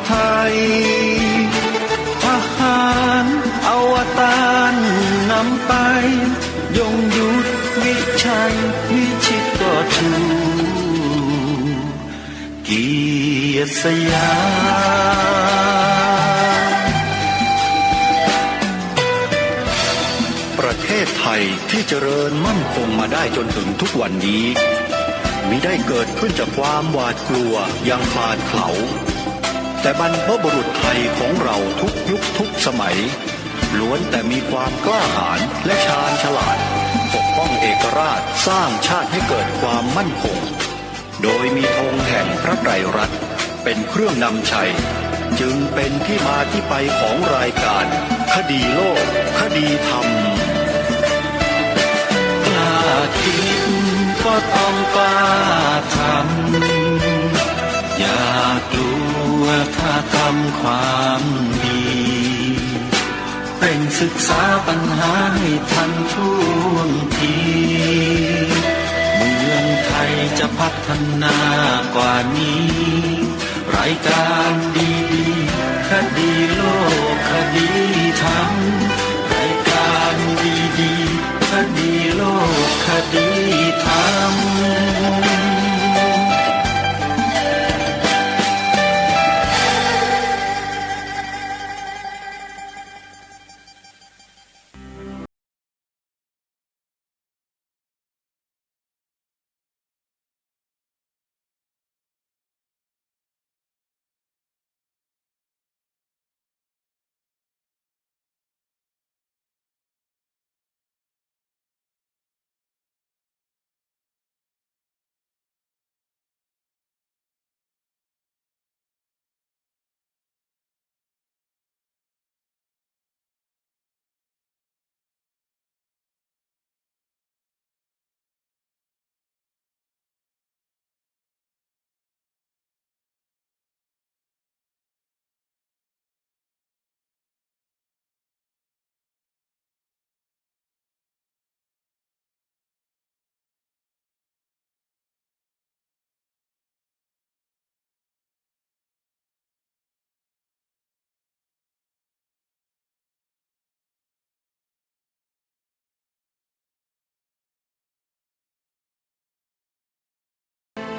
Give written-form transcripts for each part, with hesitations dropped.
ไทยทหารอวตารนำไปยงยุทธวิชัยวิชิตก็ชูเกียรติสยามประเทศไทยที่เจริญมั่นคงมาได้จนถึงทุกวันนี้มิได้เกิดขึ้นจากความหวาดกลัวอย่างคลาดเขลาแต่บรรพบุรุษไทยของเราทุกยุคทุกสมัยล้วนแต่มีความกล้าหาญและชาญฉลาดปกป้องเอกราชสร้างชาติให้เกิดความมั่นคงโดยมีธงแห่งพระไตรรัตน์เป็นเครื่องนำชัยจึงเป็นที่มาที่ไปของรายการคดีโลกคดีธรรมกล้าคิดก็ต้องกล้าทำอย่ากลัวถ้าทำความดีเร่งศึกษาปัญหาให้ทันท่วงทีเมืองไทยจะพัฒนากว่านี้รายการดีๆคดีโลกคดีธรรมรายการดีๆคดีโลกคดีธรรม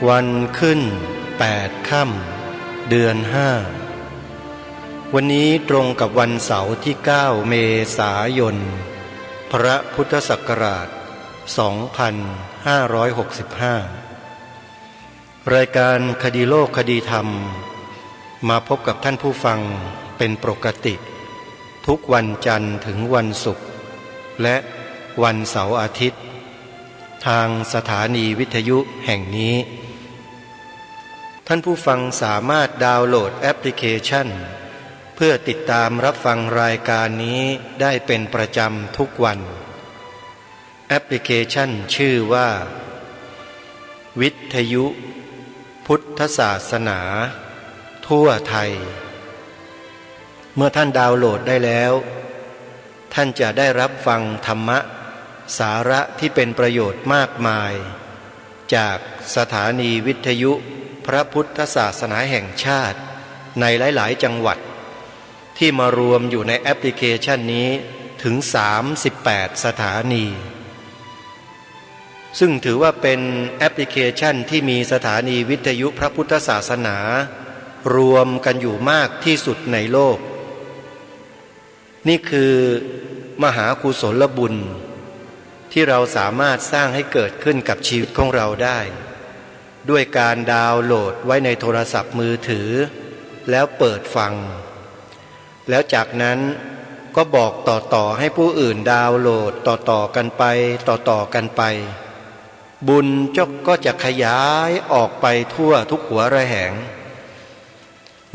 วันขึ้น8 ค่ำเดือน5วันนี้ตรงกับวันเสาร์ที่9 เมษายนพระพุทธศักราช2565รายการคดีโลกคดีธรรมมาพบกับท่านผู้ฟังเป็นปกติทุกวันจันทร์ถึงวันศุกร์และวันเสาร์อาทิตย์ทางสถานีวิทยุแห่งนี้ท่านผู้ฟังสามารถดาวน์โหลดแอปพลิเคชันเพื่อติดตามรับฟังรายการนี้ได้เป็นประจำทุกวันแอปพลิเคชันชื่อว่าวิทยุพุทธศาสนาทั่วไทยเมื่อท่านดาวน์โหลดได้แล้วท่านจะได้รับฟังธรรมะสาระที่เป็นประโยชน์มากมายจากสถานีวิทยุพระพุทธศาสนาแห่งชาติในหลายๆจังหวัดที่มารวมอยู่ในแอปพลิเคชันนี้ถึง38สถานีซึ่งถือว่าเป็นแอปพลิเคชันที่มีสถานีวิทยุพระพุทธศาสนารวมกันอยู่มากที่สุดในโลกนี่คือมหากุศลบุญที่เราสามารถสร้างให้เกิดขึ้นกับชีวิตของเราได้ด้วยการดาวน์โหลดไว้ในโทรศัพท์มือถือแล้วเปิดฟังแล้วจากนั้นก็บอกต่อให้ผู้อื่นดาวน์โหลดต่อกันไปต่อกันไปบุญก็จะขยายออกไปทั่วทุกหัวระแหง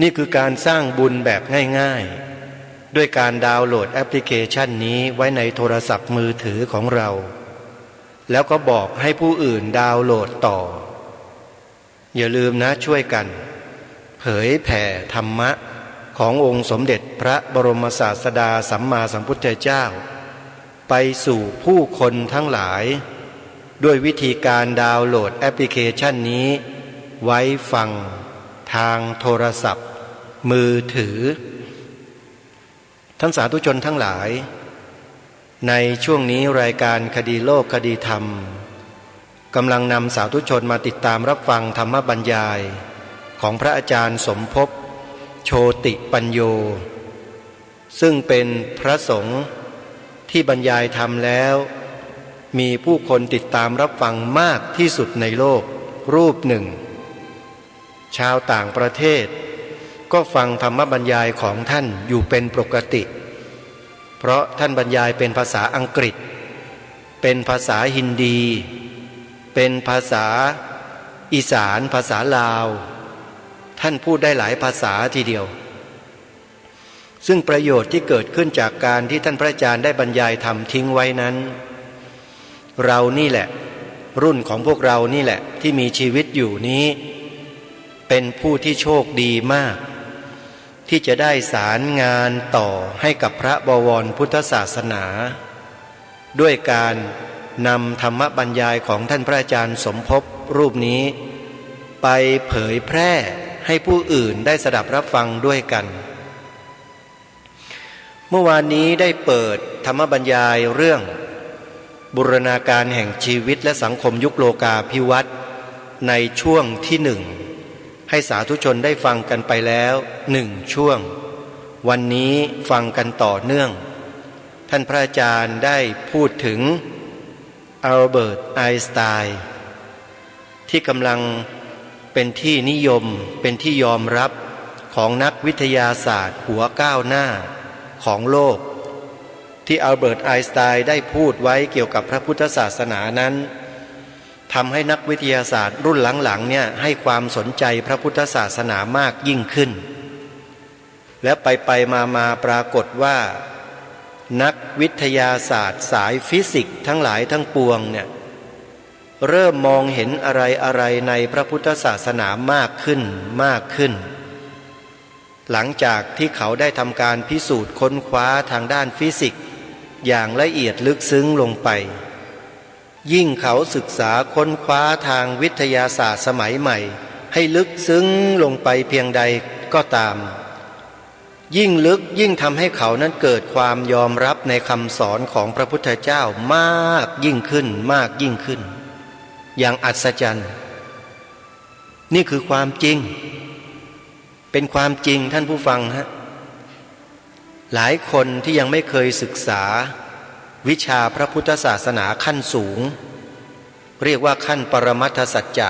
นี่คือการสร้างบุญแบบง่ายๆด้วยการดาวน์โหลดแอปพลิเคชันนี้ไว้ในโทรศัพท์มือถือของเราแล้วก็บอกให้ผู้อื่นดาวน์โหลดต่ออย่าลืมนะช่วยกันเผยแผ่ธรรมะขององค์สมเด็จพระบรมศาสดาสัมมาสัมพุทธเจ้าไปสู่ผู้คนทั้งหลายด้วยวิธีการดาวน์โหลดแอปพลิเคชันนี้ไว้ฟังทางโทรศัพท์ มือถือท่านสาธุชนทั้งหลายในช่วงนี้รายการคดีโลกคดีธรรมกำลังนำสาธุชนมาติดตามรับฟังธรรมบรรยายของพระอาจารย์สมภพโชติปัญโยซึ่งเป็นพระสงฆ์ที่บรรยายธรรมแล้วมีผู้คนติดตามรับฟังมากที่สุดในโลกรูปหนึ่งชาวต่างประเทศก็ฟังธรรมบรรยายของท่านอยู่เป็นปกติเพราะท่านบรรยายเป็นภาษาอังกฤษเป็นภาษาฮินดีเป็นภาษาอีสานภาษาลาวท่านพูดได้หลายภาษาทีเดียวซึ่งประโยชน์ที่เกิดขึ้นจากการที่ท่านพระอาจารย์ได้บรรยายธรรมทิ้งไว้นั้นเรานี่แหละรุ่นของพวกเรานี่แหละที่มีชีวิตอยู่นี้เป็นผู้ที่โชคดีมากที่จะได้สารงานต่อให้กับพระบวรพุทธศาสนาด้วยการนำธรรมบรรยายของท่านพระอาจารย์สมภพรูปนี้ไปเผยแพร่ให้ผู้อื่นได้สดับรับฟังด้วยกันเมื่อวานนี้ได้เปิดธรรมบรรยายเรื่องบูรณาการแห่งชีวิตและสังคมยุคโลกาภิวัตน์ในช่วงที่หนึ่งให้สาธุชนได้ฟังกันไปแล้วหนึ่งช่วงวันนี้ฟังกันต่อเนื่องท่านพระอาจารย์ได้พูดถึงอัลเบิร์ตไอน์สไตน์ที่กำลังเป็นที่นิยมเป็นที่ยอมรับของนักวิทยาศาสตร์หัวก้าวหน้าของโลกที่อัลเบิร์ตไอน์สไตน์ได้พูดไว้เกี่ยวกับพระพุทธศาสนานั้นทำให้นักวิทยาศาสตร์รุ่นหลังๆเนี่ยให้ความสนใจพระพุทธศาสนามากยิ่งขึ้นและไปมาปรากฏว่านักวิทยาศาสตร์สายฟิสิกส์ทั้งหลายทั้งปวงเนี่ยเริ่มมองเห็นอะไรในพระพุทธศาสนามากขึ้นหลังจากที่เขาได้ทำการพิสูจน์ค้นคว้าทางด้านฟิสิกส์อย่างละเอียดลึกซึ้งลงไปยิ่งเขาศึกษาค้นคว้าทางวิทยาศาสตร์สมัยใหม่ให้ลึกซึ้งลงไปเพียงใดก็ตามยิ่งลึกยิ่งทำให้เขานั้นเกิดความยอมรับในคำสอนของพระพุทธเจ้ามากยิ่งขึ้นอย่างอัศจรรย์นี่คือความจริงเป็นความจริงท่านผู้ฟังฮะหลายคนที่ยังไม่เคยศึกษาวิชาพระพุทธศาสนาขั้นสูงเรียกว่าขั้นปรมัตถสัจจะ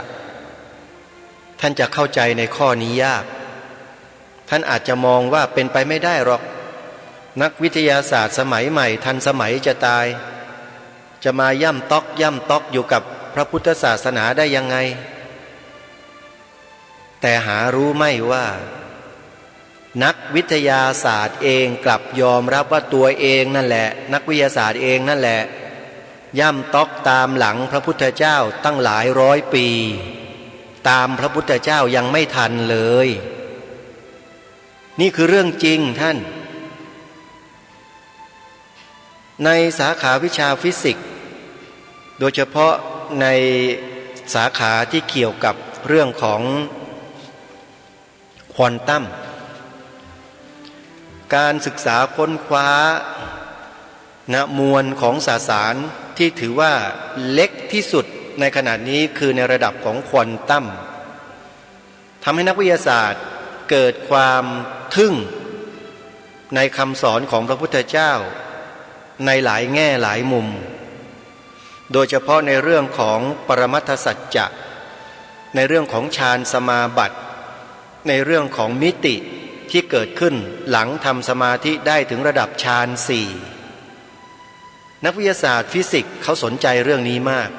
ท่านจะเข้าใจในข้อนี้ยากท่านอาจจะมองว่าเป็นไปไม่ได้หรอกนักวิทยาศาสตร์สมัยใหม่ทันสมัยจะตายจะมาย่ำต๊อกอยู่กับพระพุทธศาสนาได้ยังไงแต่หารู้ไม่ว่านักวิทยาศาสตร์เองกลับยอมรับว่าตัวเองนั่นแหละนักวิทยาศาสตร์เองนั่นแหละย่ำต๊อกตามหลังพระพุทธเจ้าตั้งหลายร้อยปีตามพระพุทธเจ้ายังไม่ทันเลยนี่คือเรื่องจริงท่านในสาขาวิชาฟิสิกส์โดยเฉพาะในสาขาที่เกี่ยวกับเรื่องของควอนตัมการศึกษาค้นคว้ามวลของสสารที่ถือว่าเล็กที่สุดในขณะนี้คือในระดับของควอนตัมทำให้นักวิทยาศาสตร์เกิดความทึ่งในคำสอนของพระพุทธเจ้าในหลายแง่หลายมุมโดยเฉพาะในเรื่องของปรมัตถสัจจะในเรื่องของฌานสมาบัติในเรื่องของมิติที่เกิดขึ้นหลังทำสมาธิได้ถึงระดับฌานสี่นักวิทยาศาสตร์ฟิสิกส์เขาสนใจเรื่องนี้มาก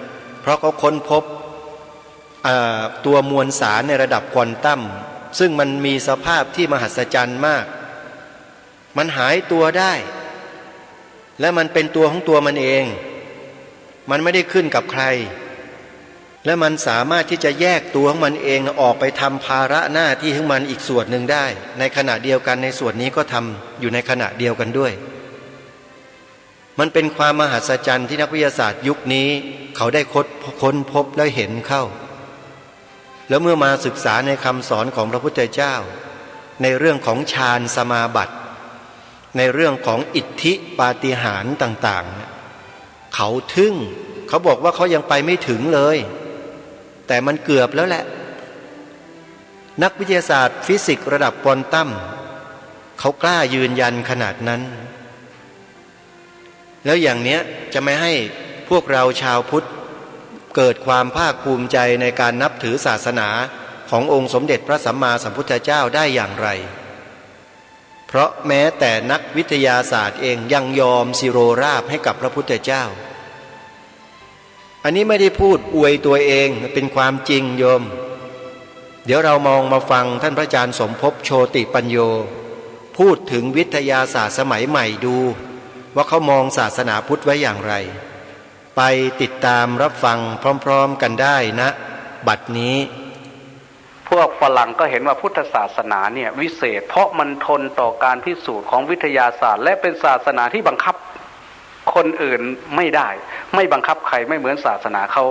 เพราะเขาค้นพบตัวมวลสารในระดับควอนตัมซึ่งมันมีสภาพที่มหัศจรรย์มากมันหายตัวได้และมันเป็นตัวของตัวมันเองมันไม่ได้ขึ้นกับใครและมันสามารถที่จะแยกตัวของมันเองออกไปทำภาระหน้าที่ของมันอีกส่วนหนึ่งได้ในขณะเดียวกันในส่วนนี้ก็ทำอยู่ในขณะเดียวกันด้วยมันเป็นความมหัศจรรย์ที่นักวิทยาศาสตร์ยุคนี้เขาได้ค้นพบและเห็นเข้าแล้วเมื่อมาศึกษาในคำสอนของพระพุทธเจ้า ในเรื่องของฌานสมาบัติในเรื่องของอิทธิปาฏิหาริย์ต่างๆเขาทึ่งเขาบอกว่าเขายังไปไม่ถึงเลยแต่มันเกือบแล้วแหละนักวิทยาศาสตร์ฟิสิกส์ระดับควอนตัมเขากล้ายืนยันขนาดนั้นแล้วอย่างเนี้ยจะไม่ให้พวกเราชาวพุทธเกิดความภาคภูมิใจในการนับถือศาสนาขององค์สมเด็จพระสัมมาสัมพุทธเจ้าได้อย่างไรเพราะแม้แต่นักวิทยาศาสตร์เองยังยอมสิโรราบให้กับพระพุทธเจ้าอันนี้ไม่ได้พูดอวยตัวเองเป็นความจริงโยมเดี๋ยวเรามาฟังท่านพระอาจารย์สมภพโชติปัญโยพูดถึงวิทยาศาสตร์สมัยใหม่ดูว่าเขามองศาสนาพุทธไว้อย่างไรไปติดตามรับฟังพร้อมๆกันได้นะบัดนี้พวกฝรั่งก็เห็นว่าพุทธศาสนาเนี่ยวิเศษเพราะมันทนต่อการพิสูจน์ของวิทยาศาสตร์และเป็นศาสนาที่บังคับคนอื่นไม่ได้ไม่บังคับใครไม่เหมือนศาสนาเขา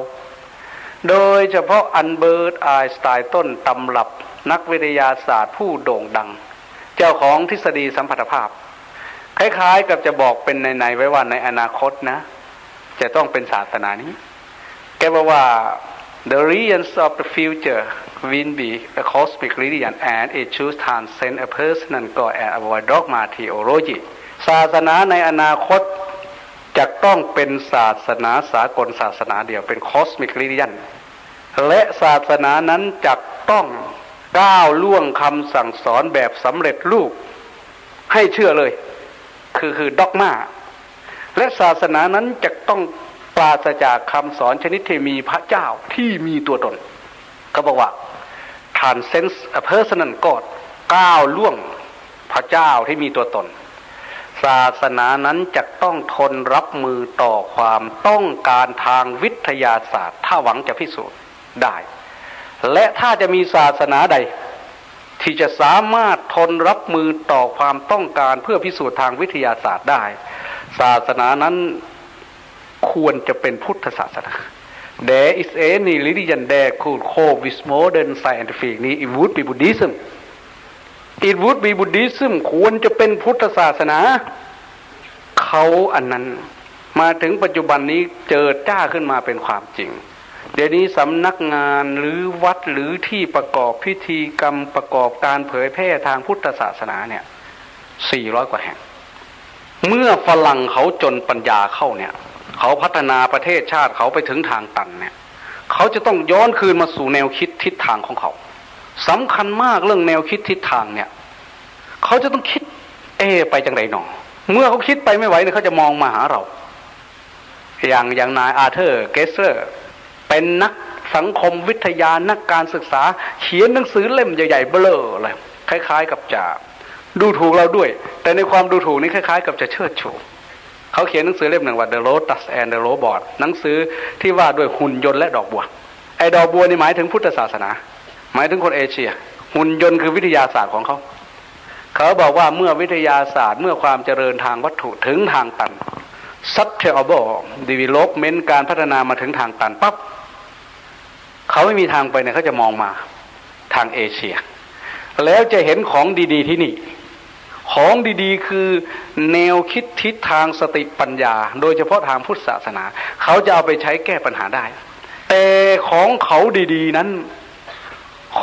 โดยเฉพาะอัลเบิร์ตไอน์สไตน์ต้นตำรับนักวิทยาศาสตร์ผู้โด่งดังเจ้าของทฤษฎีสัมพัทธภาพคล้ายๆกับจะบอกเป็นในไว้ว่าในอนาคตนะจะต้องเป็นศาสนานี้แกบอกว่า the religions of the future will be a cosmic religion and it should transcend a personal god and avoid dogma theology ศาสนาในอนาคตจะต้องเป็นศาสนาสากลศาสนาเดียวเป็น cosmic religion และศาสนานั้นจะต้องก้าวล่วงคำสั่งสอนแบบสำเร็จรูปให้เชื่อเลยคือด็อกมาและศาสนานั้นจะต้องปราศจากคำสอนชนิดที่มีพระเจ้าที่มีตัวตนเขาบอกว่า transcends a personal god ก้าวล่วงพระเจ้าที่มีตัวตนศาสนานั้นจะต้องทนรับมือต่อความต้องการทางวิทยาศาสตร์ถ้าหวังจะพิสูจน์ได้และถ้าจะมีศาสนาใดที่จะสามารถทนรับมือต่อความต้องการเพื่อพิสูจน์ทางวิทยาศาสตร์ได้ศาสนานั้นควรจะเป็นพุทธศาสนา There is any religion that could cope with modern scientific need it would be Buddhism It would be Buddhism ควรจะเป็นพุทธศาสนาเขาอันนั้นมาถึงปัจจุบันนี้เจิดจ้าขึ้นมาเป็นความจริงเดี๋ยวนี้สำนักงานหรือวัดหรือที่ประกอบพิธีกรรมประกอบการเผยแพร่ทางพุทธศาสนาเนี่ย400กว่าแห่งเมื่อฝรั่งเขาจนปัญญาเข้าเนี่ยเขาพัฒนาประเทศชาติเขาไปถึงทางตันเนี่ยเขาจะต้องย้อนคืนมาสู่แนวคิดทิศทางของเขาสำคัญมากเรื่องแนวคิดทิศทางเนี่ยเขาจะต้องคิดไปจังไรหนอเมื่อเขาคิดไปไม่ไหวเนี่ยเขาจะมองมาหาเราอย่างนายอาร์เธอร์เกสเลอร์เป็นนักสังคมวิทยานักการศึกษาเขียนหนังสือเล่มใหญ่ๆเบ้อเลยคล้ายๆกับจะดูถูกเราด้วยแต่ในความดูถูกนี้คล้ายๆกับจะเชิดชูเขาเขียนหนังสือเล่มหนึ่งว่า The Lotus and the Robot หนังสือที่ว่าด้วยหุ่นยนต์และดอกบัวไอ้ดอกบัวนี่หมายถึงพุทธศาสนาหมายถึงคนเอเชียหุ่นยนต์คือวิทยาศาสตร์ของเขาบอกว่าเมื่อวิทยาศาสตร์เมื่อความเจริญทางวัตถุถึงทางตัน Sustainable Development การพัฒนามาถึงทางตันปั๊บเขาไม่มีทางไปเนี่ยเขาจะมองมาทางเอเชียแล้วจะเห็นของดีๆที่นี่ของดีๆคือแนวคิดทิศทางสติปัญญาโดยเฉพาะทางพุทธศาสนาเขาจะเอาไปใช้แก้ปัญหาได้แต่ของเขาดีๆนั้น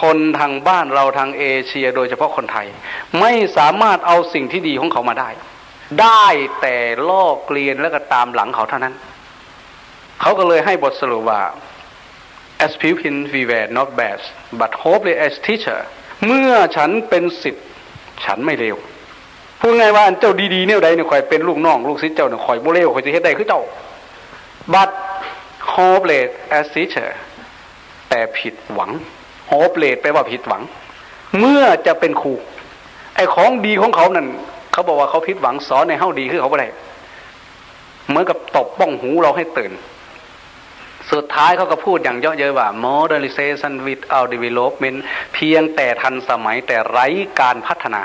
คนทางบ้านเราทางเอเชียโดยเฉพาะคนไทยไม่สามารถเอาสิ่งที่ดีของเขามาได้แต่ลอกเลียนแล้วก็ตามหลังเขาเท่านั้นเขาก็เลยให้บทสรุปว่า as pupils we were not bad but hopeless as teacher เมื่อฉันเป็นศิษย์ฉันไม่เลวพูดง่ายว่าเจ้าดีๆเนี่ยใดเนี่ยคอยเป็นลูกน้องลูกศิษย์เจ้าเนี่ยคอยบ่เลวคอยจะเฮ็ดได้คือเจ้า but hopeless as teacher แต่ผิดหวัง hopeless แปลว่าผิดหวังเมื่อจะเป็นครูไอ้ของดีของเขานั่นเขาบอกว่าเขาผิดหวังสอนในเฮาดีคือเขาบ่ได้เหมือนกับตบบ้องหูเราให้ตื่นสุดท้ายเขาก็พูดอย่างเยอะเย้ยว่า modernization without development เพียงแต่ทันสมัยแต่ไร้การพัฒนา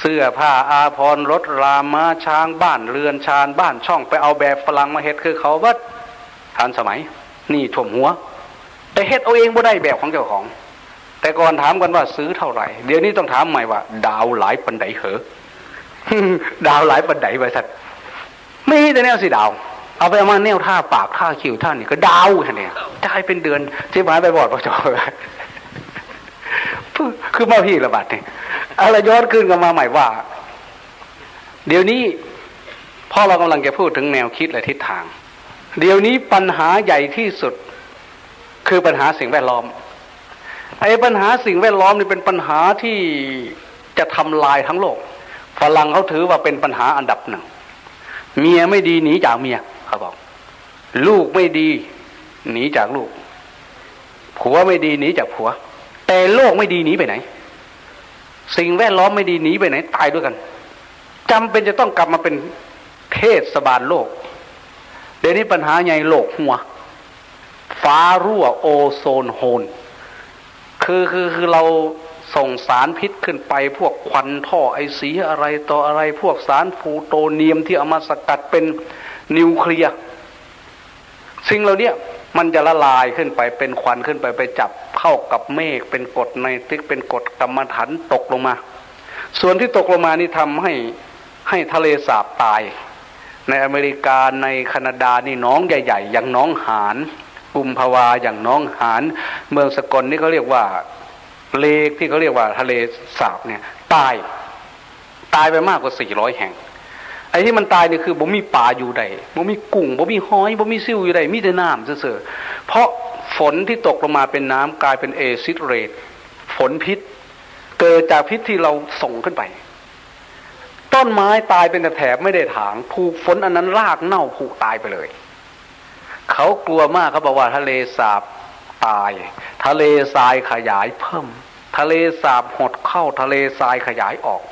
เสื้อผ้าอาภรณ์รถราม้าช้างบ้านเรือนชานบ้านช่องไปเอาแบบฝรั่งมาเฮ็ดคือเขาว่าทันสมัยนี่ท่วมหัวแต่เฮ็ดเอาเองบ่ได้แบบของเจ้าของ แต่ก่อนถามกันว่าซื้อเท่าไหร่เดี๋ยวนี้ต้องถามใหม่ว่าดาวหลายปันไดเหรอ ดาวหลายปันไดไปสัตว์ไม่แต่แนวสิดาวเอาไปเอามาแนวท่าปากท่าคิ้วท่านี่ก็ดาวเนี่ยจ่ายเป็นเดือนที่หมายไปบอดประจอคือมาพี่ระบาดเนี่ยอะไรย้อนขึ้นกันมาใหม่ว่าเดี๋ยวนี้พ่อเรากำลังจะพูดถึงแนวคิดและทิศทางเดี๋ยวนี้ปัญหาใหญ่ที่สุดคือปัญหาสิ่งแวดล้อมไอ้ปัญหาสิ่งแวดล้อมนี่เป็นปัญหาที่จะทำลายทั้งโลกฝรั่งเขาถือว่าเป็นปัญหาอันดับหนึ่งเมียไม่ดีหนีจากเมียเขาบอกลูกไม่ดีหนีจากลูกผัวไม่ดีหนีจากผัวแต่โลกไม่ดีหนีไปไหนสิ่งแวดล้อมไม่ดีหนีไปไหนตายด้วยกันจำเป็นจะต้องกลับมาเป็นเทศบาลโลกเดี๋ยวนี้ปัญหาใหญ่โลกหัวฟ้ารั่วโอโซนโฮลคือเราส่งสารพิษขึ้นไปพวกควันท่อไอเสียอะไรต่ออะไรพวกสารพลูโตเนียมที่เอามาสกัดเป็นนิวเคลียร์สิ่งเหล่านี้มันจะละลายขึ้นไปเป็นควันขึ้นไปจับเข้ากับเมฆเป็นกรดไนตริกเป็นกรดกัมมันถันตกลงมาส่วนที่ตกลงมานี่ทำให้ทะเลสาบตายในอเมริกาในแคนาดานี่น้องใหญ่ๆอย่างน้องหานกุมภาวาอย่างน้องหานเมืองสกลนี่เขาเรียกว่าเลกที่เขาเรียกว่าทะเลสาบเนี่ยตายไปมากกว่า400แห่งไอ้ที่มันตายนี่คือบ่มีปลาอยู่ใดบ่มีกุ้งบ่มีหอยบ่มีซิวอยู่ใดมีแต่น้ำเสื่อเพราะฝนที่ตกลงมาเป็นน้ำกลายเป็นเอซิดเรนฝนพิษเกิดจากพิษที่เราส่งขึ้นไปต้นไม้ตายเป็นแถบไม่ได้ถางถูกฝนอันนั้นรากเน่าผูกตายไปเลยเขากลัวมากเขาบอกว่าทะเลสาบตายทะเลทรายขยายเพิ่มทะเลสาบหดเข้าทะเลทรายขยายออก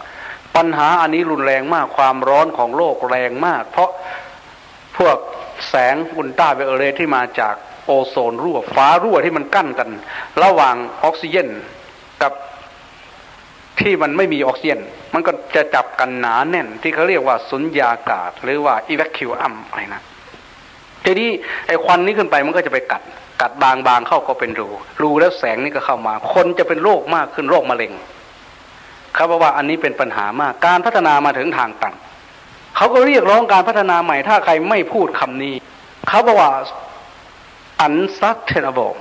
ปัญหาอันนี้รุนแรงมากความร้อนของโลกแรงมากเพราะพวกแสงอุลตราไวโอเลตที่มาจากโอโซนรั่วฟ้ารั่วที่มันกั้นกันระหว่างออกซิเจนกับที่มันไม่มีออกซิเจนมันก็จะจับกันหนาแน่นที่เขาเรียกว่าสุญญากาศหรือว่าอีแวคคิวอัมอะไรนะทีนี้ไอ้ควันนี้ขึ้นไปมันก็จะไปกัดบางเข้าก็เป็นรูแล้วแสงนี่ก็เข้ามาคนจะเป็นโรคมากขึ้นโรคมะเร็งเขาบอกว่าอันนี้เป็นปัญหามากการพัฒนามาถึงทางตันเขาก็เรียกร้องการพัฒนาใหม่ถ้าใครไม่พูดคำนี้เขาบอกว่า unsustainable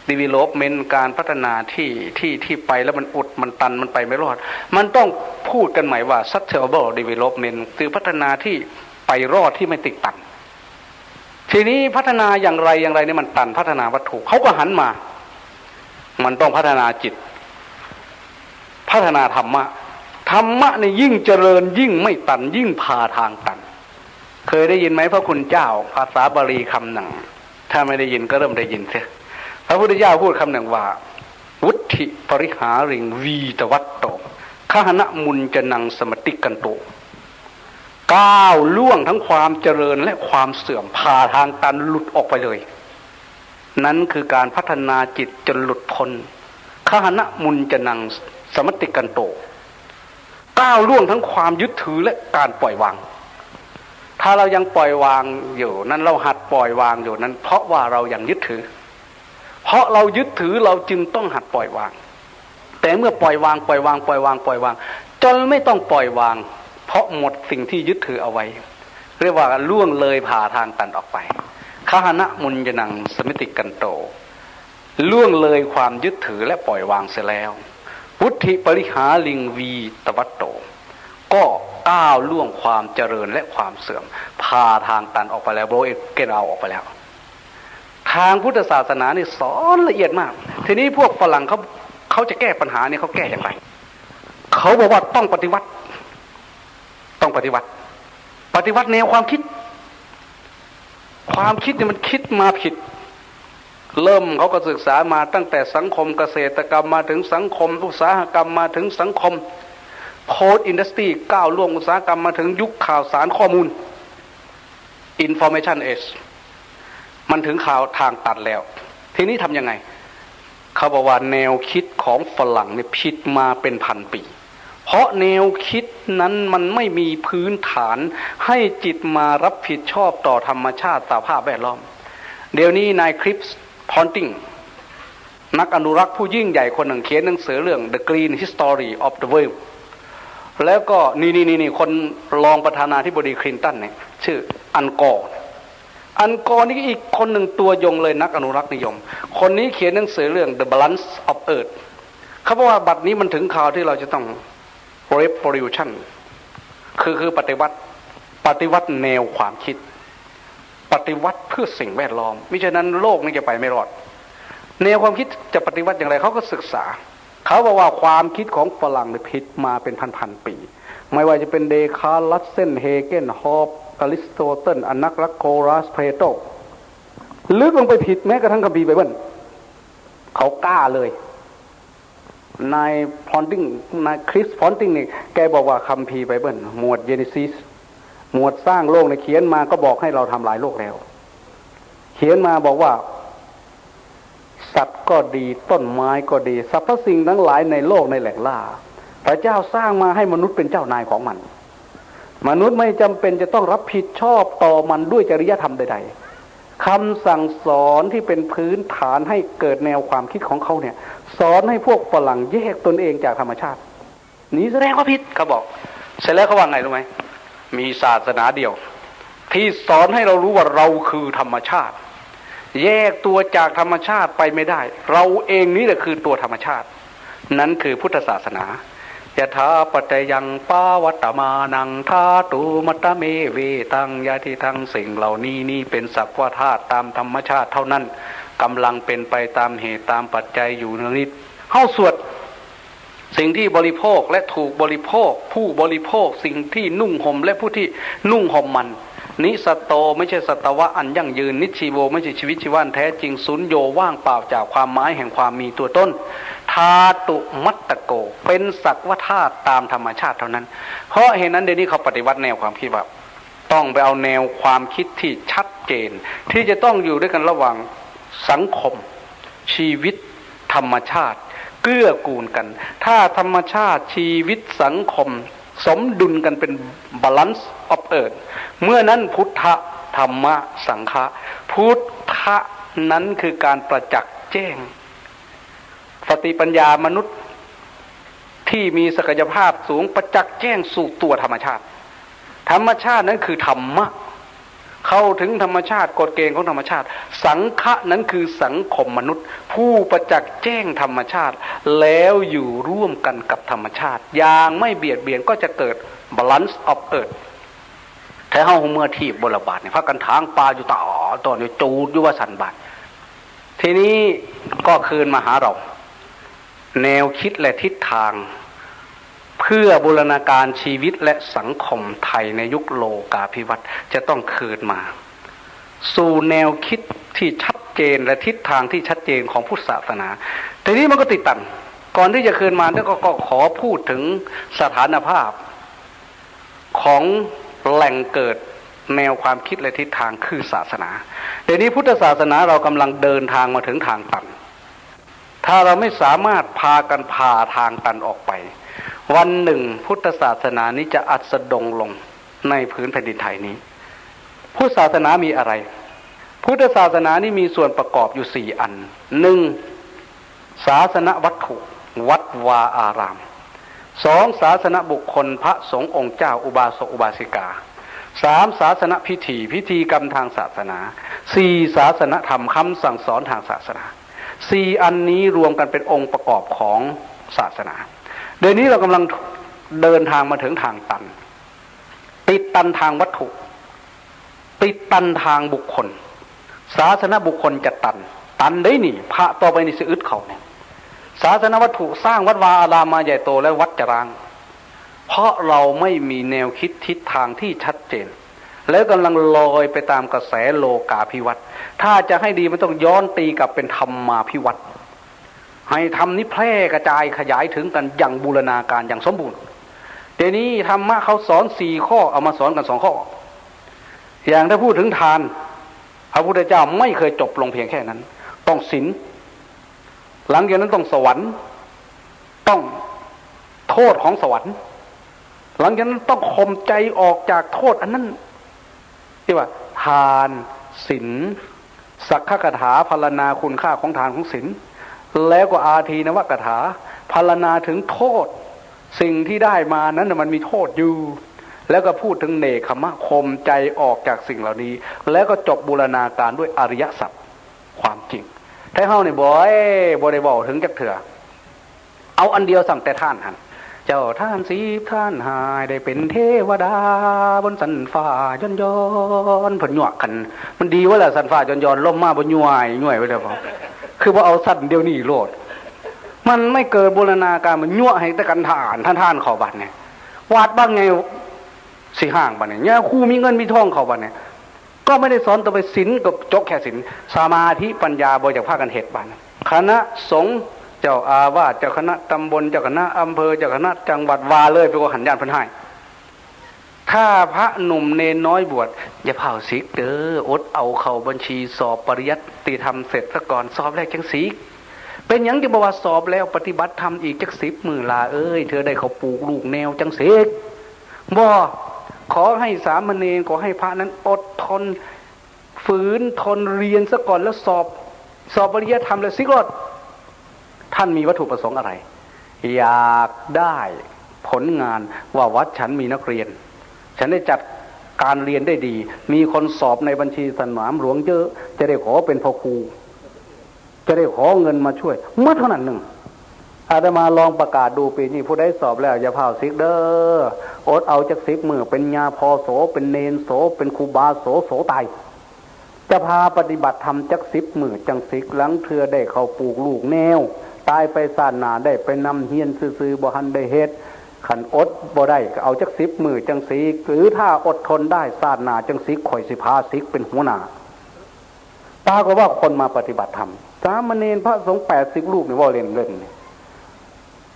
development การพัฒนาที่ไปแล้วมันอุดมันตันมันไปไม่รอดมันต้องพูดกันใหม่ว่า sustainable development คือพัฒนาที่ไปรอดที่ไม่ติดตันทีนี้พัฒนาอย่างไรเนี่ยมันตันพัฒนาวัตถุเขาก็หันมามันต้องพัฒนาจิตพัฒนาธรรมะเนี่ยยิ่งเจริญยิ่งไม่ตันยิ่งพาทางตันเคยได้ยินไหมพระคุณเจ้าภาษาบาลีคำหนึ่งถ้าไม่ได้ยินก็เริ่มได้ยินเสียพระพุทธเจ้าพูดคำหนึ่งว่าวุฒิปริหาริงวีตวัตโตขหณมุญจนังสมติกันโตก้าวล่วงทั้งความเจริญและความเสื่อมพาทางตันหลุดออกไปเลยนั้นคือการพัฒนาจิตจนหลุดพ้นขหณมุญจนังสมติกันโตก้าวล่วงทั้งความยึดถือและการปล่อยวางถ้าเรายังปล่อยวางอยู่นั้นเราหัดปล่อยวางอยู่นั้นเพราะว่าเรายังยึดถือเพราะเรายึดถือเราจึงต้องหัดปล่อยวางแต่เมื่อปล่อยวางจนไม่ต้องปล่อยวางเพราะหมดสิ่งที่ยึดถือเอาไว้เรียกว่าล่วงเลยผ่าทางตันออกไปขหณมุญจนังสมิติกันโตล่วงเลยความยึดถือและปล่อยวางเสียแล้ววุฒิปริหาริงวีตวัตโตก็ก้าวล่วงความเจริญและความเสื่อมพาทางตันออกไปแล้วโบเอเกนเอาออกไปแล้วทางพุทธศาสนานี่สอนละเอียดมากทีนี้พวกฝรั่งเขาจะแก้ปัญหานี้เขาแก้อย่างไรเขาบอกว่าต้องปฏิวัติแนวความคิดเนี่ยมันคิดมาผิดเริ่มเขาก็ศึกษามาตั้งแต่สังคมเกษตรกรรมมาถึงสังคมอุตสาหกรรมมาถึงสังคมโพสต์อินดัสทรีก้าวล่วงอุตสาหกรรมมาถึงยุคข่าวสารข้อมูล Information Age มันถึงข่าวทางตัดแล้วทีนี้ทำยังไงเขาบอกว่าแนวคิดของฝรั่งเนี่ยผิดมาเป็นพันปีเพราะแนวคิดนั้นมันไม่มีพื้นฐานให้จิตมารับผิดชอบต่อธรรมชาติสภาพแวดล้อมเดี๋ยวนี้นายคริปส์พอนติง นักอนุรักษ์ผู้ยิ่งใหญ่คนหนึ่งเขียนหนังสือเรื่อง The Green History of the World แล้วก็นี่คนรองประธานาธิบดีคลินตันเนี่ยชื่ออันกอร์นี่อีกคนหนึ่งตัวยงเลยนักอนุรักษ์นิยมคนนี้เขียนหนังสือเรื่อง The Balance of Earth เขาบอกว่าบัดนี้มันถึงข่าวที่เราจะต้อง revolution คือปฏิวัติแนวความคิดปฏิวัติเพื่อสิ่งแวดล้อมมิฉะนั้นโลกนี้จะไปไม่รอดแนวความคิดจะปฏิวัติอย่างไรเขาก็ศึกษาเขาบอกว่าความคิดของฝรั่งเนี่ยผิดมาเป็นพันๆปีไม่ว่าจะเป็นเดคาร์ลัสเซนเฮเกนฮอบอริสโตเติลอนักรักโครัสเพโตลึกลงไปผิดแม้กระทั่งคัมภีร์ไบเบิลเขากล้าเลยนายพอนติงนายคริสพอนติงนี่แกบอกว่าคัมภีร์ไบเบิลหมวดเจเนซิสหมวดสร้างโลกเนี่ยเขียนมาก็บอกให้เราทำลายโลกแล้วเขียนมาบอกว่าสัตว์ก็ดีต้นไม้ก็ดีสรรพสิ่งทั้งหลายในโลกในแหล่งล่าพระเจ้าสร้างมาให้มนุษย์เป็นเจ้านายของมันมนุษย์ไม่จำเป็นจะต้องรับผิดชอบต่อมันด้วยจริยธรรมใดๆคำสั่งสอนที่เป็นพื้นฐานให้เกิดแนวความคิดของเขาเนี่ยสอนให้พวกฝรั่งแยกตนเองจากธรรมชาตินี้แสดงว่าผิดเขาบอกเสร็จแล้วเขาว่าไงรู้ไหมมีศาสนาเดียวที่สอนให้เรารู้ว่าเราคือธรรมชาติแยกตัวจากธรรมชาติไปไม่ได้เราเองนี่แหละคือตัวธรรมชาตินั้นคือพุทธศาสนายะถาปัจจยังปาวัตตมานังธาตุมัตตเมเวตังยะทิทังสิ่งเหล่านี้นี่เป็นสักว่าธาตุตามธรรมชาติเท่านั้นกำลังเป็นไปตามเหตุตามปัจจัยอยู่นิดเฮ้าสวดสิ่งที่บริโภคและถูกบริโภคผู้บริโภคสิ่งที่นุ่งห่มและผู้ที่นุ่งห่มมันนิสตโตไม่ใช่สัตวะอันยั่งยืนนิชีโวไม่ใช่ชีวิตชีวาแท้จริงสุญโยว่างเปล่าจากความหมายแห่งความมีตัวต้นธาตุมัตตโกเป็นสักว่าธาตุตามธรรมชาติเท่านั้นเพราะเหตุนั้นเดี๋ยวนี้เขาปฏิวัติแนวความคิดว่าต้องไปเอาแนวความคิดที่ชัดเจนที่จะต้องอยู่ด้วยกันระหว่างสังคมชีวิตธรรมชาติเกื้อกูลกันถ้าธรรมชาติชีวิตสังคมสมดุลกันเป็น balance of earth เมื่อนั้นพุทธธรรมะสังฆะพุทธะนั้นคือการประจักษ์แจ้งสติปัญญามนุษย์ที่มีศักยภาพสูงประจักษ์แจ้งสู่ตัวธรรมชาติธรรมชาตินั้นคือธรรมะเข้าถึงธรรมชาติกฎเกณฑ์ของธรรมชาติสังฆะนั้นคือสังคมมนุษย์ผู้ประจักษ์แจ้งธรรมชาติแล้วอยู่ร่วมกันกับธรรมชาติอย่างไม่เบียดเบียนก็จะเกิด balance of earth แท้เฮาเมื่อทีบบระบาดเนี่ยพากันทางปลาอยู่ต่อตอนนี้จูดอยู่ว่าสันบาททีนี้ก็คืนมาหาเราแนวคิดและทิศทางเพื่อบูรณาการชีวิตและสังคมไทยในยุคโลกาภิวัตน์จะต้องคืนมาสู่แนวคิดที่ชัดเจนและทิศทางที่ชัดเจนของพุทธศาสนาทีนี้มันก็ติดตันก่อนที่จะคืนมาก็ขอพูดถึงสถานภาพของแหล่งเกิดแนวความคิดและทิศทางคือศาสนาเดี๋ยวนี้พุทธศาสนาเรากำลังเดินทางมาถึงทางตันถ้าเราไม่สามารถพากันพาทางตันออกไปวันหนึ่งพุทธศาสนานี้จะอัสดงลงในพื้นแผ่นดินไทยนี้พุทธศาสนามีอะไรพุทธศาสนานี้มีส่วนประกอบอยู่4อัน1ศาสนวัตถุวัดวาอาราม2ศาสนบุคคลพระสงฆ์องค์เจ้าอุบาสกอุบาสิกา3ศาสนพิธีกรรมทางศาสนา4ศาสนธรรมคำสั่งสอนทางศาสนา4อันนี้รวมกันเป็นองค์ประกอบของศาสนาเดี๋ยวนี้เรากำลังเดินทางมาถึงทางตันติดตันทางวัตถุติดตันทางบุคคลศาสนบุคคลจะตันได้นี่พระต่อไปนี่สิอึดเขาเนี่ยศาสนวัตถุสร้างวัดวาอารามมาใหญ่โตและวัดจะร้างเพราะเราไม่มีแนวคิดทิศทางที่ชัดเจนแล้วกำลังลอยไปตามกระแสโลกาภิวัตน์ถ้าจะให้ดีมันต้องย้อนตีกลับเป็นธรรมาภิวัตน์ให้ธรรมนี้แพร่กระจายขยายถึงกันอย่างบูรณาการอย่างสมบูรณ์เดี๋ยวนี้ธรรมะเขาสอน4ข้อเอามาสอนกัน2ข้ออย่างถ้าพูดถึงทานพระพุทธเจ้าไม่เคยจบลงเพียงแค่นั้นต้องศีลหลังจากนั้นต้องสวรรค์ต้องโทษของสวรรค์หลังจากนั้นต้องข่มใจออกจากโทษอันนั้นที่ว่าทานศีลสักขะถาพรรณนาคุณค่าของทานของศีล แล้วก็อาทีนวกถาพรรณนาถึงโทษสิ่งที่ได้มานั้นมันมีโทษอยู่แล้วก็พูดถึงเนคขมะข่มใจออกจากสิ่งเหล่านี้แล้วก็จบบูรณาการด้วยอริยสัจความจริงถ้าเฮาเนี่ยบ่ได้บอกถึงจักเถื่อเอาอันเดียวสั่งแต่ท่านหันเจ้าท่านสีท่านหายได้เป็นเทวดาบนสันฟ้าย้อนย้อนผลหยวกกันมันดีว่าแหละสันฟ้าย้อนย้อนล่มมาบนย่วยไปเลยพอคือว่าเอาสั้นเดียวนี่โลดมันไม่เกิดบูรณาการมันยั่วให้แต่กันท่านขอบัตรเนี่ยวาดบ้างไงสีห่างบัตรเนี่ยครูมีเงินมีทองขอบัตรเนี่ยก็ไม่ได้สอนตัวไปศีลกับจกแค่ศีลสมาธิปัญญาบริจากภาคกันเหตุบัตรคณะสงฆ์เจ้าอาวาสเจ้าคณะตำบลเจ้าคณะอำเภอเจ้าคณะจังหวัดวาเลยไปก็หันญาณพันให้ถ้าพระหนุ่มเนนน้อยบวชอย่าเผาศิกเด้ออดเอาเข้าบัญชีสอบปริยัติธรรมเสร็จซะก่อนสอบแรกจังศิกเป็นอย่างที่บอกว่าสอบแล้วปฏิบัติธรรมอีกจัก10 มื้อลาเอ้ยเธอได้เขาปลูกลูกแนวจังศิกบ่ขอให้สามเณรขอให้พระนั้นอดทนฝืนทนเรียนซะก่อนแล้วสอบปริยัติธรรมแล้วศิกรอดท่านมีวัตถุประสงค์อะไร อยากได้ผลงานว่าวัดฉันมีนักเรียนฉันได้จัดการเรียนได้ดีมีคนสอบในบัญชีสนามหลวงเยอะจะได้ขอเป็นพ่อครูจะได้ขอเงินมาช่วยเมื่อเท่านั้นหนึ่งอาตมาลองประกาศดูปีนี้ผู้ได้สอบแล้วอย่าเผาซิกเด้ออดเอาจากซิกมือเป็นญาพอโสเป็นเนนโสเป็นครูบาโสตายจะพาปฏิบัติธรรมจัก10 มื้อจังซิกหลังเธอได้เขาปลูกลูกแนวตายไปศาสนาได้ไปนำเฮียนซื่อๆบ่หันได้เฮ็ดขันอดบ่ได้ก็เอาจัก10 มื้อจังสีหรือถ้าอดทนได้ศาสนาจังสีข่อยสิพาสิกเป็นหัวหน้าตาก็ว่าคนมาปฏิบัติธรรมสามเณรพระสงฆ์80 รูปนี่ว่าเล่น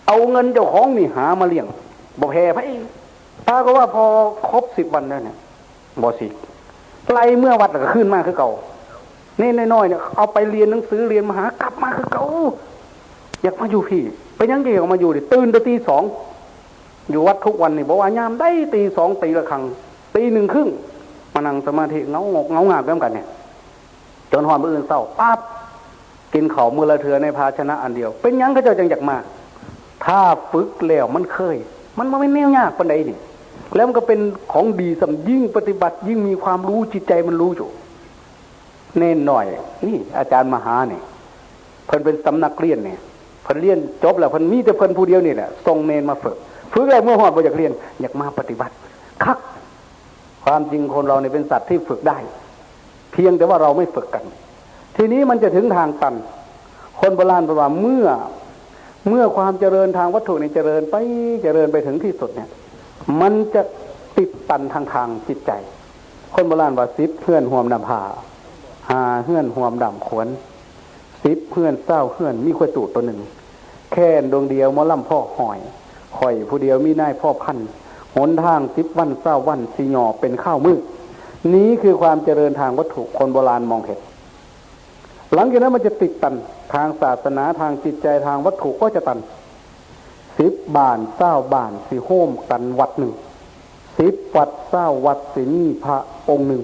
เอาเงินเจ้าของนี่หามาเลี้ยงบ่แพ้พระเองตาก็ว่าพอครบ10 วันแล้วเนี่ยบ่สิไล่เมื่อวัดแล้วก็ขึ้นมาคือเก่านี่น้อยๆเนี่ยเอาไปเรียนหนังสือเรียนมหากลับมาคือเก่าอยากมาอยู่พี่ไปยังเกี่ยวมาอยู่ดิตื่นแต่ตี 2อยู่วัดทุกวันนี่บอกว่ายามได้ตี 2ตีละครั้งตี 1 ครึ่งมานั่งสมาธิเงางาบแบบกันเนี่ยจนหอนมื้ออื่นเศร้าปั๊บกินข้าวมื้อละเทื่อในภาชนะอันเดียวเป็นยังเขาเจ้าจังอยากมาถ้าฝึกแล้วมันเคยมันไม่แนวยากปานใดนี่แล้วมันก็เป็นของดีสำยิ่งปฏิบัติยิ่งมีความรู้จิตใจมันรู้อยู่เน้นหน่อยนี่อาจารย์มหาเนี่ยเพิ่นเป็นสำนักเรียนเนี่ยเพิ่นเรียนจบแล้วเพิ่นมีแต่เพิ่นผู้เดียวนี่แหละส่งเนนมาฝึกแล้วเมื่อหอดบ่อยากเรียนอยากมาปฏิบัติคักความจริงคนเราเนี่ยเป็นสัตว์ที่ฝึกได้เพียงแต่ว่าเราไม่ฝึกกันทีนี้มันจะถึงทางตันคนโบราณบอกว่าเมื่อความเจริญทางวัตถุนี่เจริญไปถึงที่สุดเนี่ยมันจะติดตันทางจิตใจคนโบราณว่า10 เฮือนห่วมดำผา5 เฮือนห่วมดำขวน10 เฮือนเศร้าเฮือนมีขวดตูดตัวหนึ่งแค่ดวงเดียวมอล่ำพ่อหอยข่อยผู้เดียวมีนายพ่อพันหนทาง10 วัน20 วันสิหยอเป็นข้าวมือนี้คือความเจริญทางวัตถุคนโบราณมองเห็นหลังจากนั้นมันจะติดตันทางศาสนาทางจิตใจทางวัตถุก็จะตัน10 บ้าน20 บ้านสิโฮมกันวัดหนึ่ง10 วัด20 วัดสิมีพระองค์หนึ่ง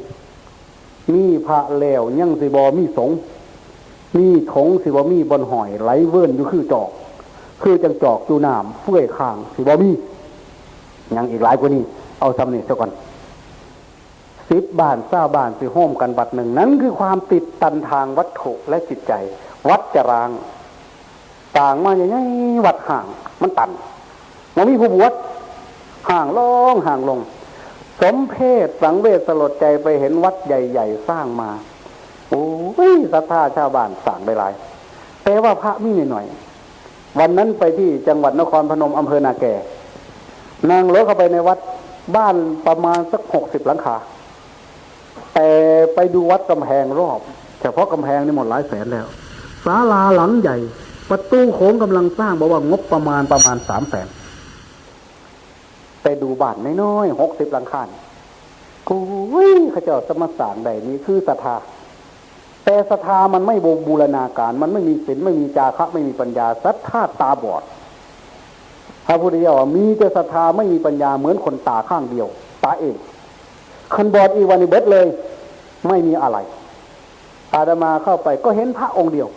มีพระแล้วยังสิบ่มีสงฆ์มีถงสิบ่มีบนหอยไหลเวิ้นอยู่คือจอกคือจังจอกอยู่น้ำเฟื่อยข้างสิบ่มียังอีกหลายกว่านี้เอาซ้ำนี่ซะก่อน10 บ้าน20 บ้านสิโฮมกันวัดหนึ่งนั้นคือความติดตันทางวัตถุและจิตใจวัดจะร้างต่างมาอย่างนี้วัดห่างมันตันมันมีผู้บวชห่างลงสมเพศสังเวชสลดใจไปเห็นวัดใหญ่ๆสร้างมาโอ้ยศรัทธาชาวบ้านสั่งไปหลายแต่ว่าพระมีหน่อยวันนั้นไปที่จังหวัดนครพนมอำเภอนาแกนั่งรถเข้าไปในวัดบ้านประมาณสัก60 หลังคาแต่ไปดูวัดกำแพงรอบเฉพาะกำแพงนี่หมดหลายแสนแล้วศาลาหลังใหญ่ประตูโค้งกำลังสร้างบอกว่างบประมาณ300,000ไปดูบ้านน้อยๆ60 หลังคาโอ้ยข้าเจ้าสมสารใดนี้คือศรัทธาแต่ศรัทธามันไม่บูรณาการมันไม่มีศีลไม่มีจาคะไม่มีปัญญาศรัทธาตาบอดพระพุทธเจ้ามีแต่ศรัทธาไม่มีปัญญาเหมือนคนตาข้างเดียวตาเองคนบอดอีวันนี้เบ็ดเลยไม่มีอะไรอาตมาเข้าไปก็เห็นพระองค์เดียว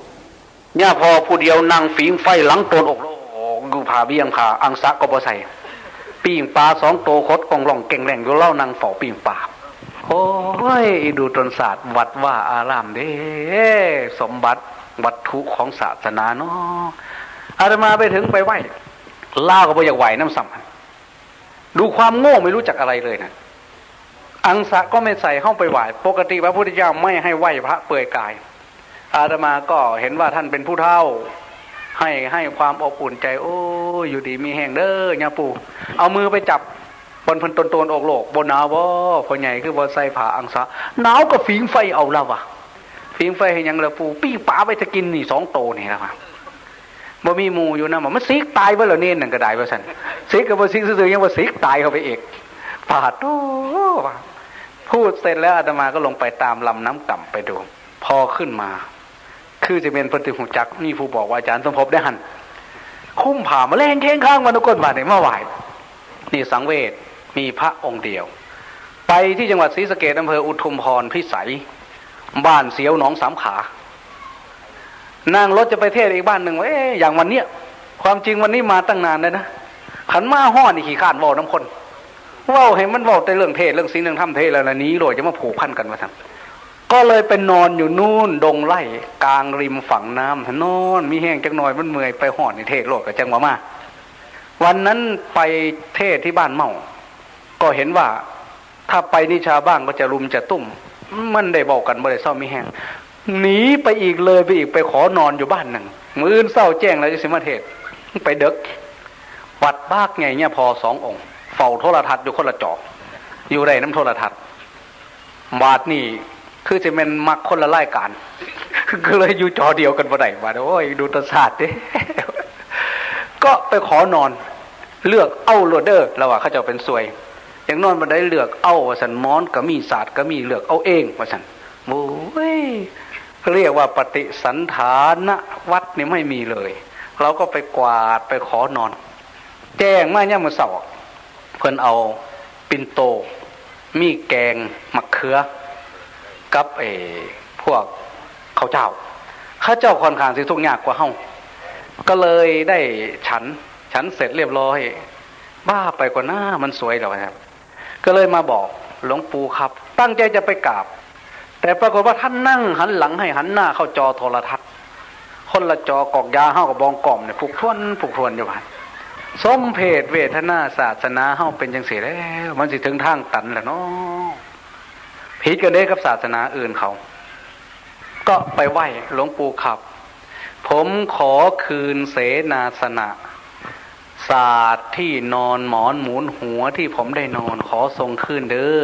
ย่าพอผู้เดียวนั่งฝีงไฟหลังโตนอกโลอยู่ผาเบี้ยงผาอังสะก็บ่ใส่ปีงปลา2 โตคดกองหล่องเก่งแรงอยู่เล่านั่งเฝ้าปีงปลาโอ้ยดูตนศาสตร์วัดว่าอารามเด้สมบัติวัตถุของศาสนาเนาะอาตมาไปถึงไปไหว้ล่าก็บ่อยากไหวน้ำซ้ำดูความโง่ไม่รู้จักอะไรเลยนะอังสะก็ไม่ใส่เข้าไปไหว้ปกติพระพุทธเจ้าไม่ให้ไหว้พระเปลือยกายอาตมาก็เห็นว่าท่านเป็นผู้เฒ่าให้ความอบอุ่นใจโอ้อยู่ดีมีแห้งเด้อญาปู่เอามือไปจับบนพันตนอกโลกบนหนาวบ่พ่อใหญ่คือบ่ใส่ผ้าอังสะหนาวก็ฝีงไฟเอาแล้ววะฝีงไฟให้ยังละปู่ปี้ป๋าไปจะกินนี่2 โตนี่แล้ววะบ่มีหมู่อยู่นะมันซิกตายบ่แล้วเน้นนั่นก็ได้ว่าซั่นซิกก็บ่ซิกซื่อๆยังบ่ซิกตายเข้าไปอีกปาดโอ้พูดเสร็จแล้วอาตมาก็ลงไปตามลำน้ำก่ำไปดูพอขึ้นมาคือจะเป็นปฏิหูจักนี่ผู้บอกว่าอาจารย์สมภพได้หันคุ้มผ่ามาเล่งเค้งข้างวันทุกคนบาดเนี่ยมาไหวนี่สังเวชมีพระองค์เดียวไปที่จังหวัดศรีสะเกษอำเภออุทุมพรพิสัยบ้านเสียวหนองสามขานั่งรถจะไปเทศอีกบ้านหนึ่งว่าอย่างวันเนี้ยความจริงวันนี้มาตั้งนานเลยนะขันมาห่อนี่ขี้ข้านว่าวน้ำคนว่าวให้มันว่าวแต่เรื่องเทศเรื่องศีลเรื่องธรรมเทศแล้วนี้โดยจะมาผูกพันกันมาทำก็เลยเป็นนอนอยู่นู่นดงไร่กลางริมฝั่งน้ำนอนมีแห้งจังหน่อยมันเมื่อยไปห่อนี่เทศโลดกับจังหวะมาวันนั้นไปเทศที่บ้านเมาก็เห็นว่าถ้าไปนิชาบ้างก็จะรุมจะตุ้มมันได้บอกกันบ่ได้เศร้ามีแห้งหนีไปอีกเลยไปอีกไปขอนอนอยู่บ้านหนึ่งมื้ออื่นเศร้าแจ้งแล้วจะสิมาเทศไปเด็กวัดบ้ากไงเนี่ยพอ2 องค์เฝ้าโทรทัศน์อยู่คนละจออยู่ได้น้ำโทรทัศน์บาดนี่คือจะเป็นมักคนละรายการก็เลยอยู่จอเดียวกันบ่ได้ว่าโอ้ยดูตาศาสตร์ดิก็ไปขอนอนเลือกเอาโรเดอร์แล้วว่าเขาจะเป็นสวยอย่างนอนบ่ได้เลือกเอาว่าสันมอนก็มีศาสตร์ก็มีเลือกเอาเองว่าสันโอ้ยเรียกว่าปฏิสันฐานวัดนี่ไม่มีเลยเราก็ไปกวาดไปขอนอนแจ้งมาเนี่ยมื้อเช้าเพิ่นเอาปิ่นโตมีแกงมะเขือกับพวกข้าวเจ้าค่อนข้างสิทุกข์ยากกว่าเฮาก็เลยได้ฉันเสร็จเรียบร้อยบ้าไปกว่าหน้ามันสวยแล้วครับก็เลยมาบอกหลวงปู่ครับตั้งใจจะไปกราบแต่ปรากฏว่าท่านนั่งหันหลังให้หันหน้าเข้าจอโทรทัศน์คนละจอกอกยาเฮากับบองกล่อมเนี่ยผูกทวนอยู่ว่าสมเพศเวทนาศาสนาเฮาเป็นจังซี่แล้วมันสิถึงทางตันแล้วเนาะผิดกันเด้กับศาสนาอื่นเขาก็ไปไหว้หลวงปู่ครับผมขอคืนเสนาสนะศาสตร์ที่นอนหมอนหมุนหัวที่ผมได้นอนขอทรงคืนเด้อ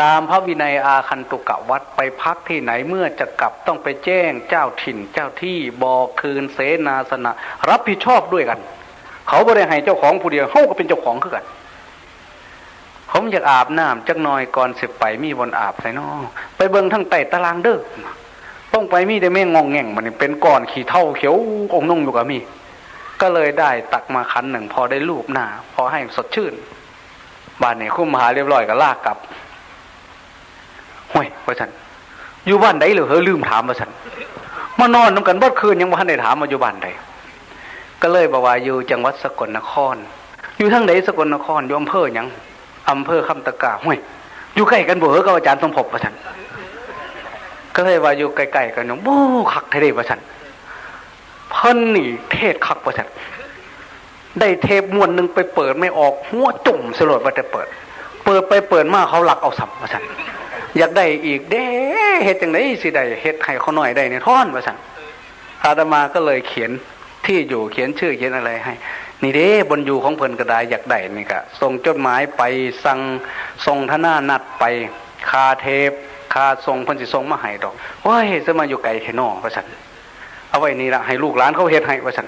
ตามพระวินัยอาคันตุกะวัดไปพักที่ไหนเมื่อจะกลับต้องไปแจ้งเจ้าถิ่นเจ้าที่บอกคืนเสนาสนะรับผิดชอบด้วยกันเขาบ่ได้ให้เจ้าของผู้เดียวเฮาก็เป็นเจ้าของคือกันผมอยากอาบน้ำจักหน่อยก่อนสิไปมีบนอาบใส่น้อไปเบิ่งทั้งใต้ตารางเด้อต้องไปมีแต่แม่งงแง่งมันเป็นก้อนขี้เท่าเขียวองนุ่งอยู่กับมีก็เลยได้ตักมาขันหนึ่งพอได้ลูบหน้าพอให้สดชื่นบ้านนี้คุ้มหาเรียบร้อยก็ลากกลับห้วยว่าฉันอยู่บ้านใดเหรอเฮ้ยลืมถามว่าฉันมานอนน้ำกันบ่คืนยังบ่ทันได้ถามมาอยู่บ้านใดก็เลยบอกว่าอยู่จังหวัดสกลนครอยู่ทั้งไหนสกลนครอยู่อำเภอหยังอำเภอคำตะกาห้วยอยู่ใกล้กันบ่เหรอกับอาจารย์สมภพว่าฉันก็เลยว่าอยู่ใกล้ๆกันเนาะโบ้คักไทยได้ว่าฉันเพิ่นนี่เทศคักว่าฉันได้เทปม้วนหนึ่งไปเปิดไม่ออกหัวจุ่มสลดว่าจะเปิดไปเปิดมาเขาหลักเอาสัมว่าฉันอยากได้อีกเด้เฮ็ดจังได๋สิได้เฮ็ดให้เขาหน่อยได้ในท่อนว่าซั่นอาตมาก็เลยเขียนที่อยู่เขียนชื่อเขียนอะไรให้นี่เด้บนอยู่ของเพิ่นก็ได้อยากได้นี่ก็ส่งจดหมายไปสั่งส่งธนานัดไปคาเทปคาส่งเพิ่นสิส่งมาให้ดอกโอ้ยจะมาอยู่ไกลแท้น้อว่าซั่นเอาไว้นี่ล่ะให้ลูกหลานเขาเฮ็ดให้ว่าซั่น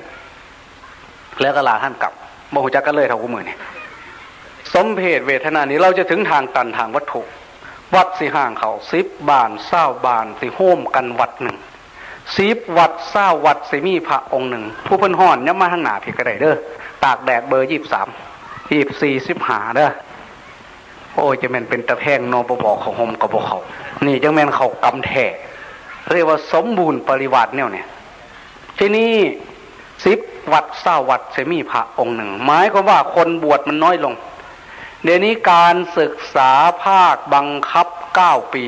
แล้วก็ลาท่านกลับบ่ฮู้จักกันเลยเท่ากูมื้อนี่สมเพศเวทนานี้เราจะถึงทางตันทางวัตถุวัดสิห่างเขา10 บ้าน20 บ้านสิโฮมกันวัดหนึ่ง10 วัด20 วัดสิมีพระองค์หนึ่งผู้เพิ่นฮ้อนยับมาทางหน้าพี่ก็ได้เด้อตากแดดเบอร์23 24 15เด้อโอ้ยจะแม่นเป็นตะแพงนอบ่บอกของห่มก็บ่เข้านี่จังแม่นเข้ากำแท้เรียกว่าสมบูรณ์ปริวาสแนวเนี่ย ทีนี้10 วัด20 วัดจะมีพระองค์หนึ่งหมายความว่าคนบวชมันน้อยลงเดี๋ยวนี้การศึกษาภาคบังคับ9 ปี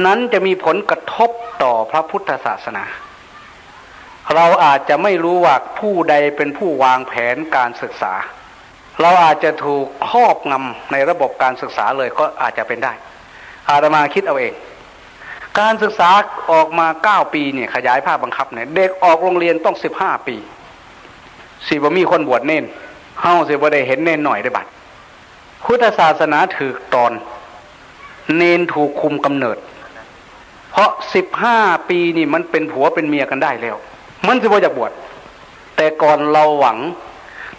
นั้นจะมีผลกระทบต่อพระพุทธศาสนาเราอาจจะไม่รู้ว่าผู้ใดเป็นผู้วางแผนการศึกษาเราอาจจะถูกครอบงำในระบบการศึกษาเลยก็อาจจะเป็นได้อาตมาคิดเอาเองการศึกษาออกมา9 ปีเนี่ยขยายภาคบังคับเนี่ยเด็กออกโรงเรียนต้อง15 ปีสิบ่มีคนบวชเน้นเฮาสิบ่ได้เห็นเน้นหน่อยได้บัดพุทธศาสนาถูกตอนเน้นถูกคุมกำเนิดเพราะ15 ปีนี่มันเป็นผัวเป็นเมียกันได้แล้วมันสิบ่อยากบวชแต่ก่อนเราหวัง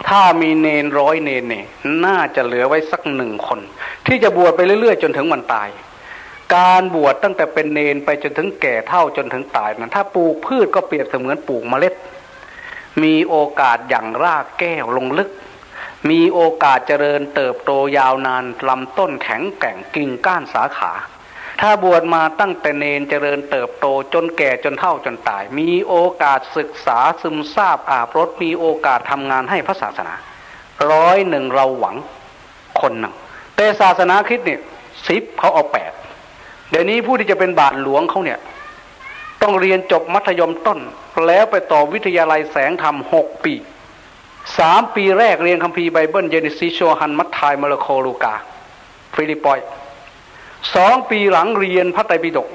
ถ้ามีเนน100 เนนเนี่ยน่าจะเหลือไว้สัก1 คนที่จะบวชไปเรื่อยๆจนถึงวันตายการบวชตั้งแต่เป็นเนนไปจนถึงแก่เฒ่าจนถึงตายนั้นถ้าปลูกพืชก็เปรียบเสมือนปลูกเมล็ดมีโอกาสหยั่งรากแก้วลงลึกมีโอกาสเจริญเติบโตยาวนานลำต้นแข็งแกร่งกิ่งก้านสาขาถ้าบวชมาตั้งแต่เนนเจริญเติบโตจนแก่จนเฒ่าจนตายมีโอกาสศึกษาซึมซาบอาบรสมีโอกาสทำงานให้พระศาสนา100เราหวังคนหนึ่งแต่ศาสนาคริสต์เนี่ย10เขาเอา8เดี๋ยวนี้ผู้ที่จะเป็นบาทหลวงเขาเนี่ยต้องเรียนจบมัธยมต้นแล้วไปต่อวิทยาลัยแสงธรรม6 ปี3 ปีแรกเรียนคัมภีร์ไบเบิลเยเนซิสโชฮันมัทธิยมาระโคลูกาฟิลิปปอย2 ปีหลังเรียนพระไตรปิฎก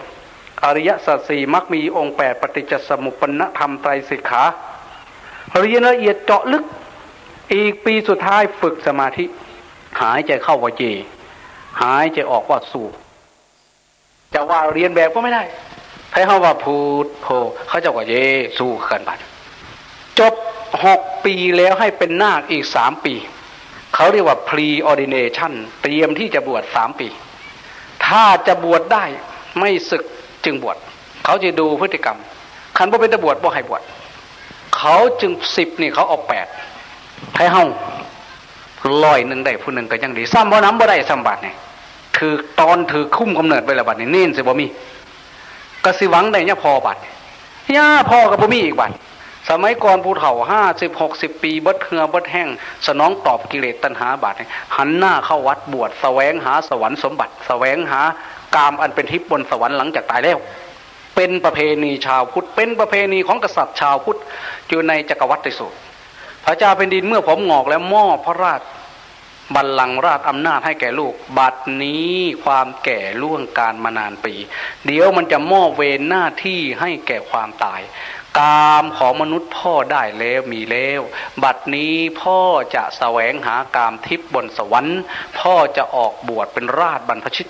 อริยสัจ 4มรรคมีองค์8ปฏิจจสมุปปนธรรมไตรสิกขาเรียนละเอียดเจาะลึกอีกปีสุดท้ายฝึกสมาธิหายใจเข้าว่าเจหายใจออกว่าสูจะว่าเรียนแบบก็ไม่ได้ให้เขาว่าพูดโธเขาจะว่าเยสู้กันบัดจบ6 ปีแล้วให้เป็นนาคอีก3 ปีเขาเรียกว่า pre-ordination เตรียมที่จะบวช3 ปีถ้าจะบวชได้ไม่ศึกจึงบวชเขาจะดูพฤติกรรมคันบ่เป็นตะบวชบ่ให้บวชเขาจึง10นี่เขาเอา8ให้เฮา100ได้ผู้หนึ่งก็ยังดีซ้ำบ่น้ำบ่ได้ซ้ำบาดนี่ถือตอนถือคุ้มกำเนิดไว้ละบาดนี่เน้นสิบ่มีก็สิหวังได้เนี่ยพอบาดย่าพ่อก็บ่มีอีกบาดสมัยก่อนผู้เฒ่า50-60 ปีเบิดเหือเบิดแห้งสนองตอบกิเลสตัณหาบาดหันหน้าเข้าวัดบวชแสวงหาสวรรค์สมบัติแสวงหากามอันเป็นทิพย์บนสวรรค์หลังจากตายแล้วเป็นประเพณีชาวพุทธเป็นประเพณีของกษัตริย์ชาวพุทธอยู่ในจักรวรรดิสูตรพระเจ้าแผ่นดินเมื่อผมงอกแล้วมอบพระราชบัลลังก์ราชอำนาจให้แก่ลูกบัดนี้ความแก่ล่วงการมานานปีเดี๋ยวมันจะมอบเวรหน้าที่ให้แก่ความตายกามของมนุษย์พ่อได้แล้วมีแล้วบัดนี้พ่อจะแสวงหากามทิพย์บนสวรรค์พ่อจะออกบวชเป็นราชบรรพชิต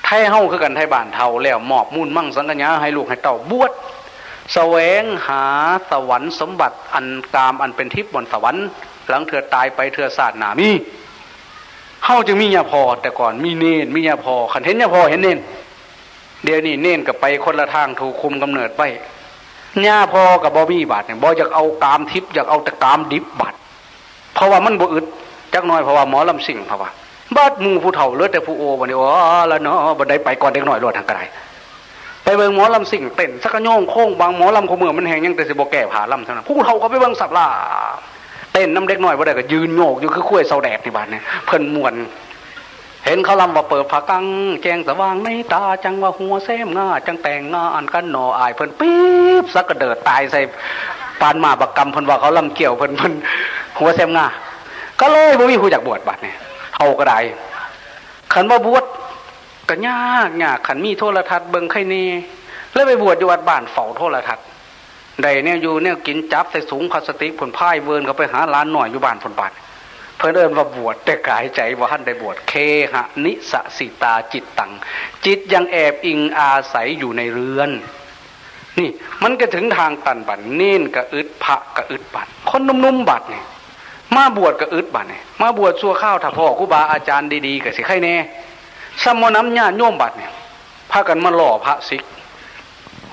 ไทยเฮาคือกันไทยบ้านเฒ่าแล้วมอบมุ่นมั่งสังกัญญาให้ลูกให้เต้าบวชแสวงหาสวรรค์สมบัติอันกามอันเป็นทิพย์บนสวรรค์หลังเถื่อตายไปเถื่อศาสนามีเฮาจึงมีญาพอแต่ก่อนมีเนนมีญาพอคันเห็นญาพอเห็นเนนเดี๋ยวนี้เนนกับไปคนละทางถูกคุมกำเนิดไปญาพอกับบ่มีบาดเนี่ยบ่อยากเอากามทิพย์อยากเอาแต่กามดิบบาดเพราะว่ามันบ่อึดจักหน่อยเพราะว่าหมอลำสิ่งเพราะว่าบาดหมู่ผู้เฒ่าเหลือแต่ผู้โอบัดนี้อ๋อแล้วเนาะบ่ได้ไปก่อนเด็กน้อยรอดทางกระไดไปเบิ่งหมอลำสิ่งเต้นสักกะโยงโค้งบางหมอลำเขาเมื่อมันแห้งยังแต่สิบ่แก้ผ้าลำเท่านั้นผู้เฒ่าก็ไปเบิ่งสับล่าเต้นน้ำเด็กน้อยบ่ได้ก็ยืนโยกอยู่คือคุ้ยเสาแดดนี่บาดเนี่ยเพิ่นม่วนเห็นเขาลำว่าเปิดผ้ากังแจงสว่างในตาจังว่าหัวแซมง่าจังแต่งงาอันกันหนออายเพิ่นปี๊บสักกระเดิดตายใส่ปานมาบักกรรมเพิ่นว่าเขาลำเกี่ยวเพิ่นหัวแซมง่าก็เลยบ่มีผู้อยากบวชบาดเนี่ยเฮาก็ได้คันว่าบวชก็ยากคันมีโทรทัศน์เบิ่งไข่แน่แล้วไปบวชอยู่วัดบ้านเฝ้าโทรทัศน์ได้เนี่ยอยู่เนี่ยกินจับใส่สูงพลาสติกผลพ่ายเวิร์นเขาไปหาร้านหน่อยอยู่บ้านผลบาดเพื่อนเอิญว่าบวชแต่กายใจว่าท่านได้บวชเคหะนิสสิตาจิตตังจิตยังแอบอิงอาศัยอยู่ในเรือนนี่มันก็ถึงทางตันบัดเน้นกะอึดพระกะอึดบัดคนนุ่มๆบัดเนี่ยมาบวชกะอึดบัดเนี่ยมาบวชชั่วข้าวถ้าพ่อครูบาอาจารย์ดีๆกะสิใครแน่สมน้ำญาติโยมบัดเนี่ยพากันมาหล่อพระศิก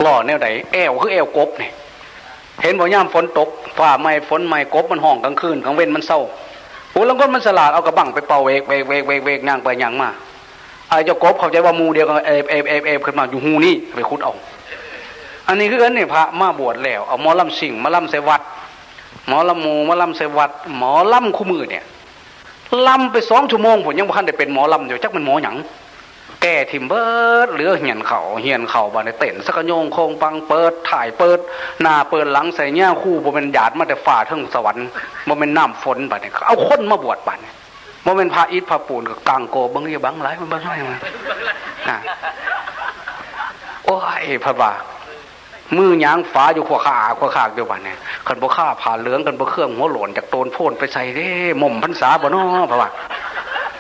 หล่อแนวไหนแอวคือแอวกบเนี่ยเห็นบ่ย่ามฝนตกฟ้าไม่ฝนไม่กบมันห้องกลางคืนกลางเว้นมันเศร้าโอ้แล้วก็มันสลาดเอากระบังไปเป่าเวกย่างไปย่างมาไอ้เจ้ากบเข้าใจว่ามูเดียวกันเอฟขึ้นมาอยู่หูนี่ไปขุดเอา อันนี้คือกันนี่พระมาบวชแล้วเอาหมอลำสิงมาลำใส่วัดหมอลำมูมาลำใส่วัดหมอลำคู่มือเนี่ยลำไป2 ชั่วโมงผมยังบ่ทันได้เป็นหมอลำอยู่จักเป็นหมอหยังแก่ทิมเบิดเหลือเหียนเข่าบานในเต้นสักโยงโคงปังเปิดถ่ายเปิดหน้าเปิดหลังใส่เงี้ยคู่บ่เป็นหยาดมาแต่ฝ่าทั้งสวรรค์บ่เป็นน้ำฝนบาดเนี่ยเอาคนมาบวชบาดเนี่ยบ่เป็นพระอิฐพระปูนกับกางโกบังเรียบังหลายมันบังหลายมาโอ้ยพระบามือยางฟ้าอยู่ขวาอยู่บาดเนี่ยคันบ่ฆ่าผ่าเหลืองกันบ่เครื่องหัวโหลนจากโตนโพ่นไปใส่เด้หม่อมพรรษาบ่น้อพระบา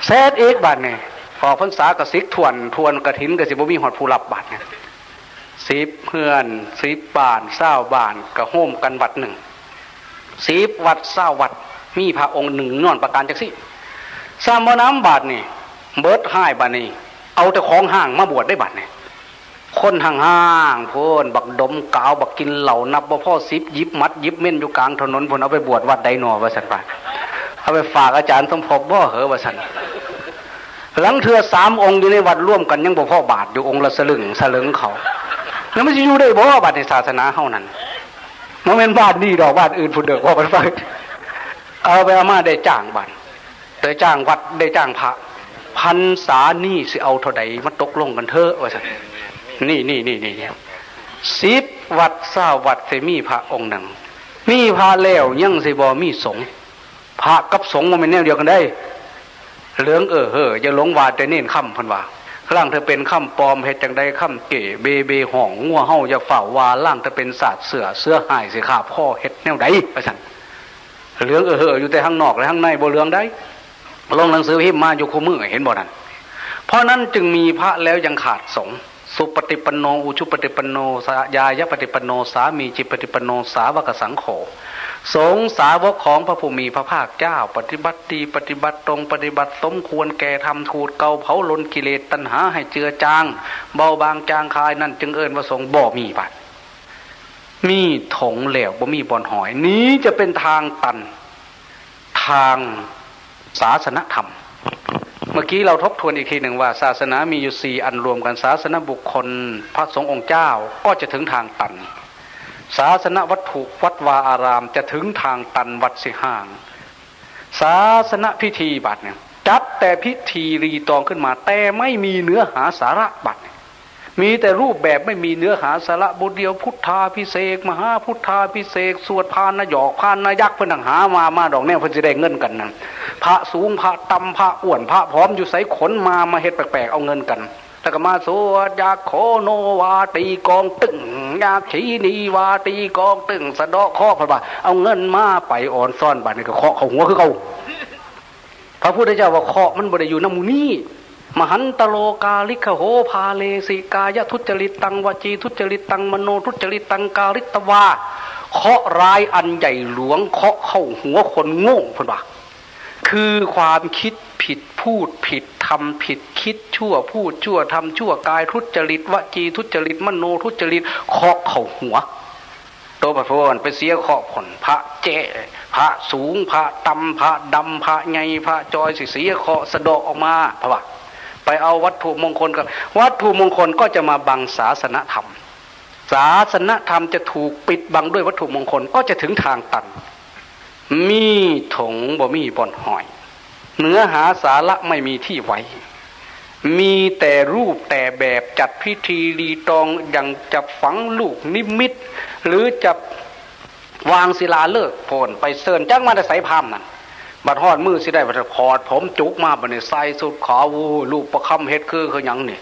แซดอีกบาดเนี่ยพอพรรษากระซิกทวนกระถินกระสิบ่มีหอดผู้รับบาทเนี่ย10 เพื่อน10 บ้าน20 บ้านกระโฮมกันวัดหนึ่ง10 วัด20 วัดมีพระองค์หนึ่งนอนประการจักสิสามบ่น้ำบาทนี่เบิดห้ายบาทนี่เอาแต่ของห่างมาบวชได้บาทนี่คนห่างๆพูนบักดมกาวบักกินเหล่านับบ่พ่อ10ยิบมัดยิบเม่นอยู่กลางถนนพูนเอาไปบวชวัดใดหนอว่าสันบาทเอาไปฝากอาจารย์สมภพบ่เหอว่าสันหลังเทือ3 องค์อยู่ในวัดร่วมกันยังบ่พ่อบาทอยู่องค์ละสลึงเขาแล้วมันจะอยู่ได้บ่บาทในศาสนาเฮานั้นมันเป็นบ้านนี่ดอกบ้านอื่นพุ่นเด้อว่ามันไปเอาไปเอามาได้จ้างบ้านได้จ้างวัดได้จ้างพระพรรษานี่สิเอาเท่าใดมาตกลงกันเถอะว่าซั่นนี่10 วัด20 วัดสิมีพระองค์หนึ่งมีพระแล้วยังสิบ่มีสงฆ์พระกับสงฆ์มันเป็นแนวเดียวกันได้เหลืองอย่าหลงว่าแต่เน้นค่ำพันว่าล่างเธอเป็นค่ำปลอมเฮ็ดจังใดค่ำเก๋เบห่องงัวเฮาอย่าฝ่าว่าล่างเธอเป็นศาสตร์เสือหายสิขาบพ่อเฮ็ดแนวใดว่าซั่นเหลืองอยู่แต่ข้างนอกและข้างในบ่เหลืองได้ลงหนังสือพิมพ์มาอยู่คู่มือเห็นบ่นั่นเพราะนั้นจึงมีพระแล้วยังขาดสงฆ์สุปฏิปันโนอุชุปฏิปันโนสายายปฏิปันโนสามีจิปฏิปันโนสาวกสังโฆสงฆ์สาวกของพระผู้มีพระภาคเจ้าปฏิบัติดีปฏิบัติตรงปฏิบัติสมควรแก่ธรรมขูดเกาเผาลนกิเลสตัณหาให้เจือจางเบาบางจางคายนั่นจึงเอิ้นว่าสงฆ์บ่มีบัดมีถงเหลวบ่มีบ่อนหอยนี้จะเป็นทางตันทางศาสนธรรมเมื่อกี้เราทบทวนอีกทีหนึ่งว่าศาสนามีอยู่4 อันรวมกันศาสนาบุคคลพระสงฆ์องค์เจ้าก็จะถึงทางตันศาสนวัตถุวัดวาอารามจะถึงทางตันวัดสิห่างศาสนพิธีบัตรเนี่ยจัดแต่พิธีรีตองขึ้นมาแต่ไม่มีเนื้อหาสาระบัตรมีแต่รูปแบบไม่มีเนื้อหาสาระบทเดียวพุทธาพิเศษมหาพุทธาพิเศษสวดพานหยอกพานยักษ์เพิ่นหามาดอกแนวเพิ่นสิได้เงินกันนั่นพระสูงพระต่ำพระอ้วนพระผอมอยู่ไสขนมาเฮ็ดแปลกๆเอาเงินกันแล้วก็มาสวดอยากโคโนวาตีกองตึงอยากชีนีวาตีกองตึงสะเดาะข้อพระบาเอาเงินมาไปอ่อนซ่อนบาดนี่ก็เคาะเข้าหัวคือเขาพระพุทธเจ้าว่าเคาะมันบ่ได้อยู่นำหมู่นี้มหันตโลกาลิกโหภาเลสิกายทุจริตตังวจีทุจริตตังมโนทุจริตตังกาลิตวาเคาะร้ายอันใหญ่หลวงเคาะเข้าหัวคนโง่พระบาคือความคิดผิดพูดผิดทำผิดคิดชั่วพูดชั่วทำชั่วกายทุจริตวจีทุจริตมโนทุจริตเคาะเข้าหัวตัวพระพุทธไปเสียเคาะผลพระเจ้พระสูงพระต่ำพระดำพระใหญ่พระจอยเสียเคาะสะเดาะออกมาพระบาไปเอาวัตถุมงคลกับวัตถุมงคลก็จะมาบังศาสนธรรมศาสนธรรมจะถูกปิดบังด้วยวัตถุมงคลก็จะถึงทางตันมีถงบ่มีบ่อนหอยเนื้อหาสาระไม่มีที่ไว้มีแต่รูปแต่แบบจัดพิธีรีตองอย่างจับฝังลูกนิมิตหรือจับวางศิลาฤกษ์โผล่ไปเสิร์นจักมาแต่ใส่พามนั่นบัดฮอดมือสิได้บัดพอดผมจุกมาบัดนี้ใส่สุดขาวลูกประคำเฮ็ดคือหยังนี่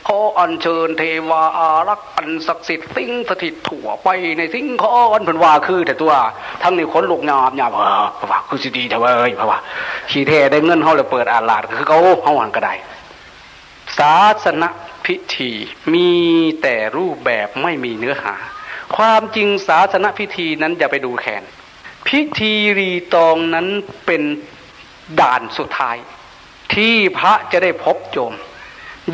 ขออัญเชิญเทวาอารักษ์อันศักดิ์สิทธิ์สิงสถิตทั่วไปในสิงขอนเพิ่นว่าคือแต่ตัวทั้งนี้ขนลุกหยาบเพราะว่าคือสิดีแต่ว่าเพราะว่าขี้แท้ได้เงินเฮาแล้วเปิดอาลาดคือเขาเฮาหันก็ได้ศาสนพิธีมีแต่รูปแบบไม่มีเนื้อหาความจริงศาสนพิธีนั้นอย่าไปดูแคลนพิธีรีตองนั้นเป็นด่านสุดท้ายที่พระจะได้พบโยม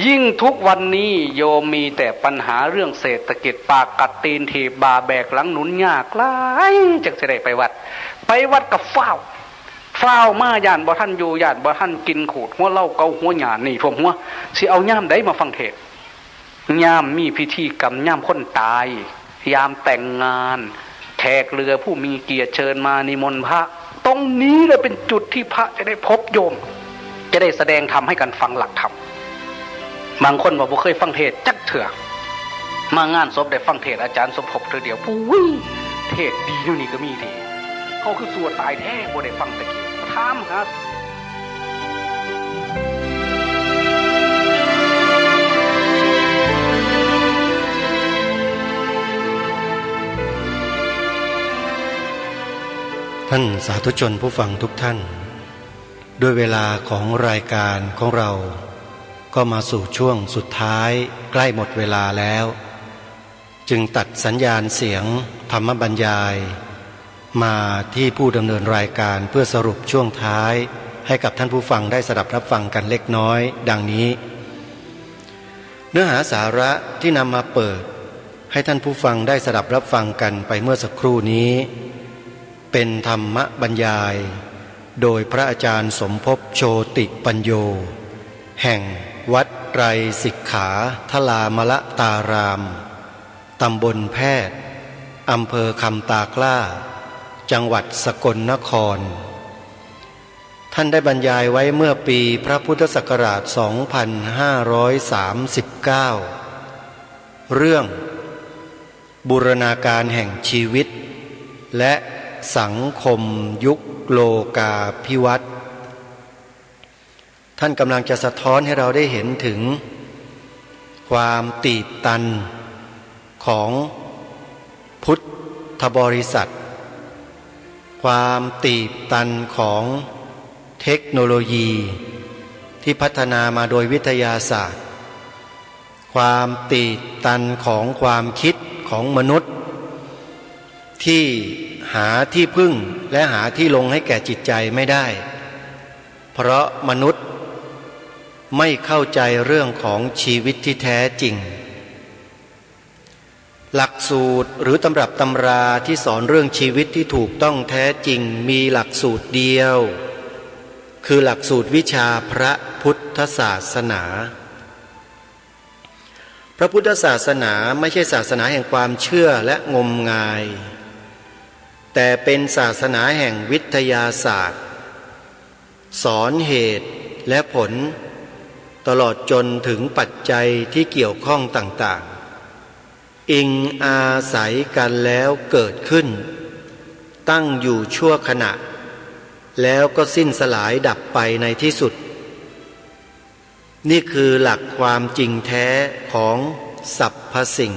ยิ่งทุกวันนี้โยมมีแต่ปัญหาเรื่องเศรษฐกิจปากกัดตีนถีบบาแบกหลังหนุนยากหลายจักจะได้ไปวัดกับฝ้าวมาย่านบ่ท่านอยู่ย่านบ่ท่านกินขูดหัวเหล้าเกาหัวหยานี่ท่วมหัวสิเอาย่ามใดมาฟังเทศ ย่ามมีพิธีกรรมย่ามคนตายยามแต่งงานแขกเรือผู้มีเกียรติเชิญมานิมนต์พระตรงนี้เลยเป็นจุดที่พระจะได้พบโยมจะได้แสดงธรรมให้กันฟังหลักธรรมบางคนบอกว่าเคยฟังเทศจักเถื่อมางานศพได้ฟังเทศอาจารย์สมภพเธอเดียวปุ้ยเทศดีนู่นนี่ก็มีดีเขาคือสัวตายแท้บ่ได้ฟังตะกี้ถามหาท่านสาธุชนผู้ฟังทุกท่านด้วยเวลาของรายการของเราก็มาสู่ช่วงสุดท้ายใกล้หมดเวลาแล้วจึงตัดสัญญาณเสียงธรรมบรรยายมาที่ผู้ดำเนินรายการเพื่อสรุปช่วงท้ายให้กับท่านผู้ฟังได้สดับรับฟังกันเล็กน้อยดังนี้เนื้อหาสาระที่นำมาเปิดให้ท่านผู้ฟังได้สดับรับฟังกันไปเมื่อสักครู่นี้เป็นธรรมบรรยายโดยพระอาจารย์สมภพโชติปัญโยแห่งวัดไตรสิกขาทลามละตารามตำบลแพทย์อำเภอคำตากล้าจังหวัดสกลนครท่านได้บรรยายไว้เมื่อปีพระพุทธศักราช 2539 เรื่องบูรณาการแห่งชีวิตและสังคมยุคโลกาภิวัตน์ท่านกำลังจะสะท้อนให้เราได้เห็นถึงความตีบตันของพุทธบริษัทความตีบตันของเทคโนโลยีที่พัฒนามาโดยวิทยาศาสตร์ความตีบตันของความคิดของมนุษย์ที่หาที่พึ่งและหาที่ลงให้แก่จิตใจไม่ได้เพราะมนุษย์ไม่เข้าใจเรื่องของชีวิตที่แท้จริงหลักสูตรหรือตำรับตำราที่สอนเรื่องชีวิตที่ถูกต้องแท้จริงมีหลักสูตรเดียวคือหลักสูตรวิชาพระพุทธศาสนาพระพุทธศาสนาไม่ใช่ศาสนาแห่งความเชื่อและงมงายแต่เป็นศาสนาแห่งวิทยาศาสตร์สอนเหตุและผลตลอดจนถึงปัจจัยที่เกี่ยวข้องต่างๆอิงอาศัยกันแล้วเกิดขึ้นตั้งอยู่ชั่วขณะแล้วก็สิ้นสลายดับไปในที่สุดนี่คือหลักความจริงแท้ของสรรพสิ่ง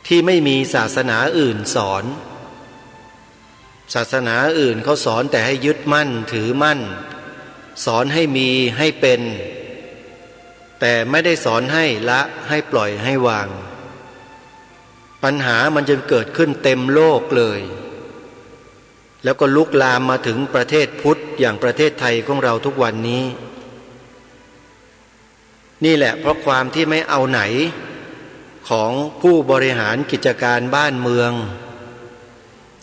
ที่ไม่มีศาสนาอื่นสอนศาสนาอื่นเขาสอนแต่ให้ยึดมั่นถือมั่นสอนให้มีให้เป็นแต่ไม่ได้สอนให้ละให้ปล่อยให้วางปัญหามันจึงเกิดขึ้นเต็มโลกเลยแล้วก็ลุกลามมาถึงประเทศพุทธอย่างประเทศไทยของเราทุกวันนี้นี่แหละเพราะความที่ไม่เอาไหนของผู้บริหารกิจการบ้านเมือง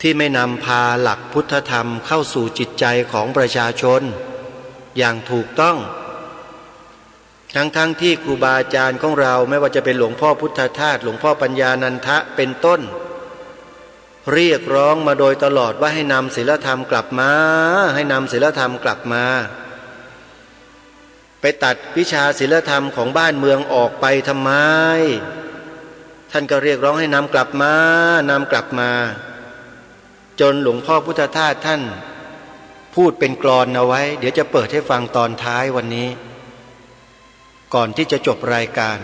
ที่ไม่นำพาหลักพุทธธรรมเข้าสู่จิตใจของประชาชนอย่างถูกต้องทั้งที่ครูบาอาจารย์ของเราไม่ว่าจะเป็นหลวงพ่อพุทธทาสหลวงพ่อปัญญานันทะเป็นต้นเรียกร้องมาโดยตลอดว่าให้นำศีลธรรมกลับมาให้นำศีลธรรมกลับมาไปตัดวิชาศีลธรรมของบ้านเมืองออกไปทำไมท่านก็เรียกร้องให้นำกลับมาจนหลวงพ่อพุทธทาสท่านพูดเป็นกลอนเอาไว้เดี๋ยวจะเปิดให้ฟังตอนท้ายวันนี้ก่อนที่จะจบรายการ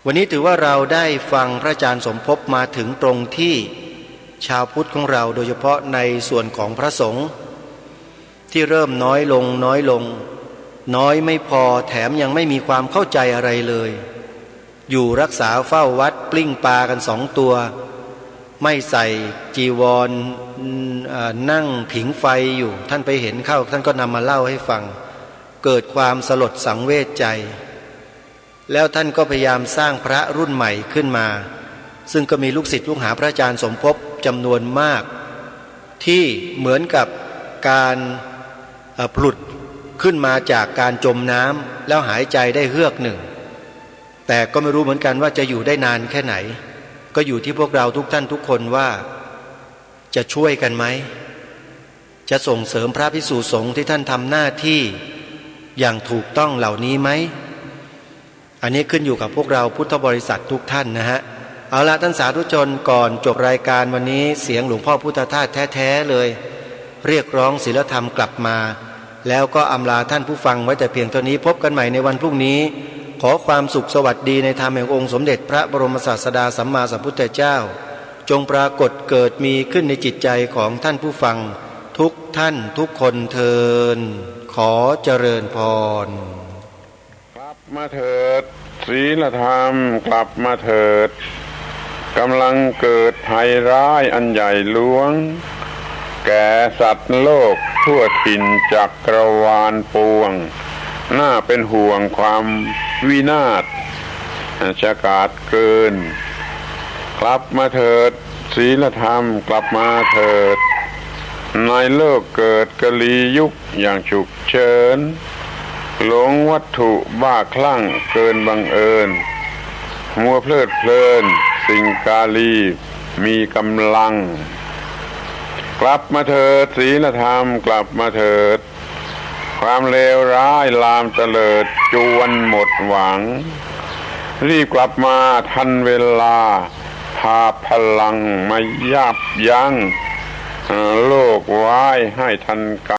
วันนี้ถือว่าเราได้ฟังพระอาจารย์สมภพมาถึงตรงที่ชาวพุทธของเราโดยเฉพาะในส่วนของพระสงฆ์ที่เริ่มน้อยลงน้อยไม่พอแถมยังไม่มีความเข้าใจอะไรเลยอยู่รักษาเฝ้าวัดปลิ้งปลากัน2 ตัวไม่ใส่จีวรนั่งผิงไฟอยู่ท่านไปเห็นเข้าท่านก็นำมาเล่าให้ฟังเกิดความสลดสังเวชใจแล้วท่านก็พยายามสร้างพระรุ่นใหม่ขึ้นมาซึ่งก็มีลูกศิษย์ลูกหาพระอาจารย์สมภพจำนวนมากที่เหมือนกับการผลุดขึ้นมาจากการจมน้ำแล้วหายใจได้เฮือกหนึ่ง แต่ก็ไม่รู้เหมือนกันว่าจะอยู่ได้นานแค่ไหนก็อยู่ที่พวกเราทุกท่านทุกคนว่าจะช่วยกันไหมจะส่งเสริมพระภิกษุสงฆ์ที่ท่านทำหน้าที่อย่างถูกต้องเหล่านี้ไหมอันนี้ขึ้นอยู่กับพวกเราพุทธบริษัททุกท่านนะฮะเอาละท่านสาธุชนก่อนจบรายการวันนี้เสียงหลวงพ่อพุทธทาสแท้ๆเลยเรียกร้องศีลธรรมกลับมาแล้วก็อำลาท่านผู้ฟังไว้แต่เพียงเท่านี้พบกันใหม่ในวันพรุ่งนี้ขอความสุขสวัสดีในธรรมแห่งองค์สมเด็จพระบรมศาสดาสัมมาสัมพุทธเจ้าจงปรากฏเกิดมีขึ้นในจิตใจของท่านผู้ฟังทุกท่านทุกคนเทินขอเจริญพรกลับมาเถิดศีลธรรมกลับมาเถิดกำลังเกิดภัยร้ายอันใหญ่หลวงแก่สัตว์โลกทั่วถิ่นจักรวาลปวงน่าเป็นห่วงความวินาศจะกาจเกินกลับมาเถิดศีลธรรมกลับมาเถิดในโลกเกิดกลียุคอย่างฉุกเฉินหลงวัตถุบ้าคลั่งเกินบังเอิญมัวเพลิดเพลินสิ่งกาลีมีกำลังกลับมาเถิดศีลธรรมกลับมาเถิดความเลวร้ายลามเตลิดจวนหมดหวังรีบกลับมาทันเวลาพาพลังมายับยั้งโลกไว้ให้ทันกัน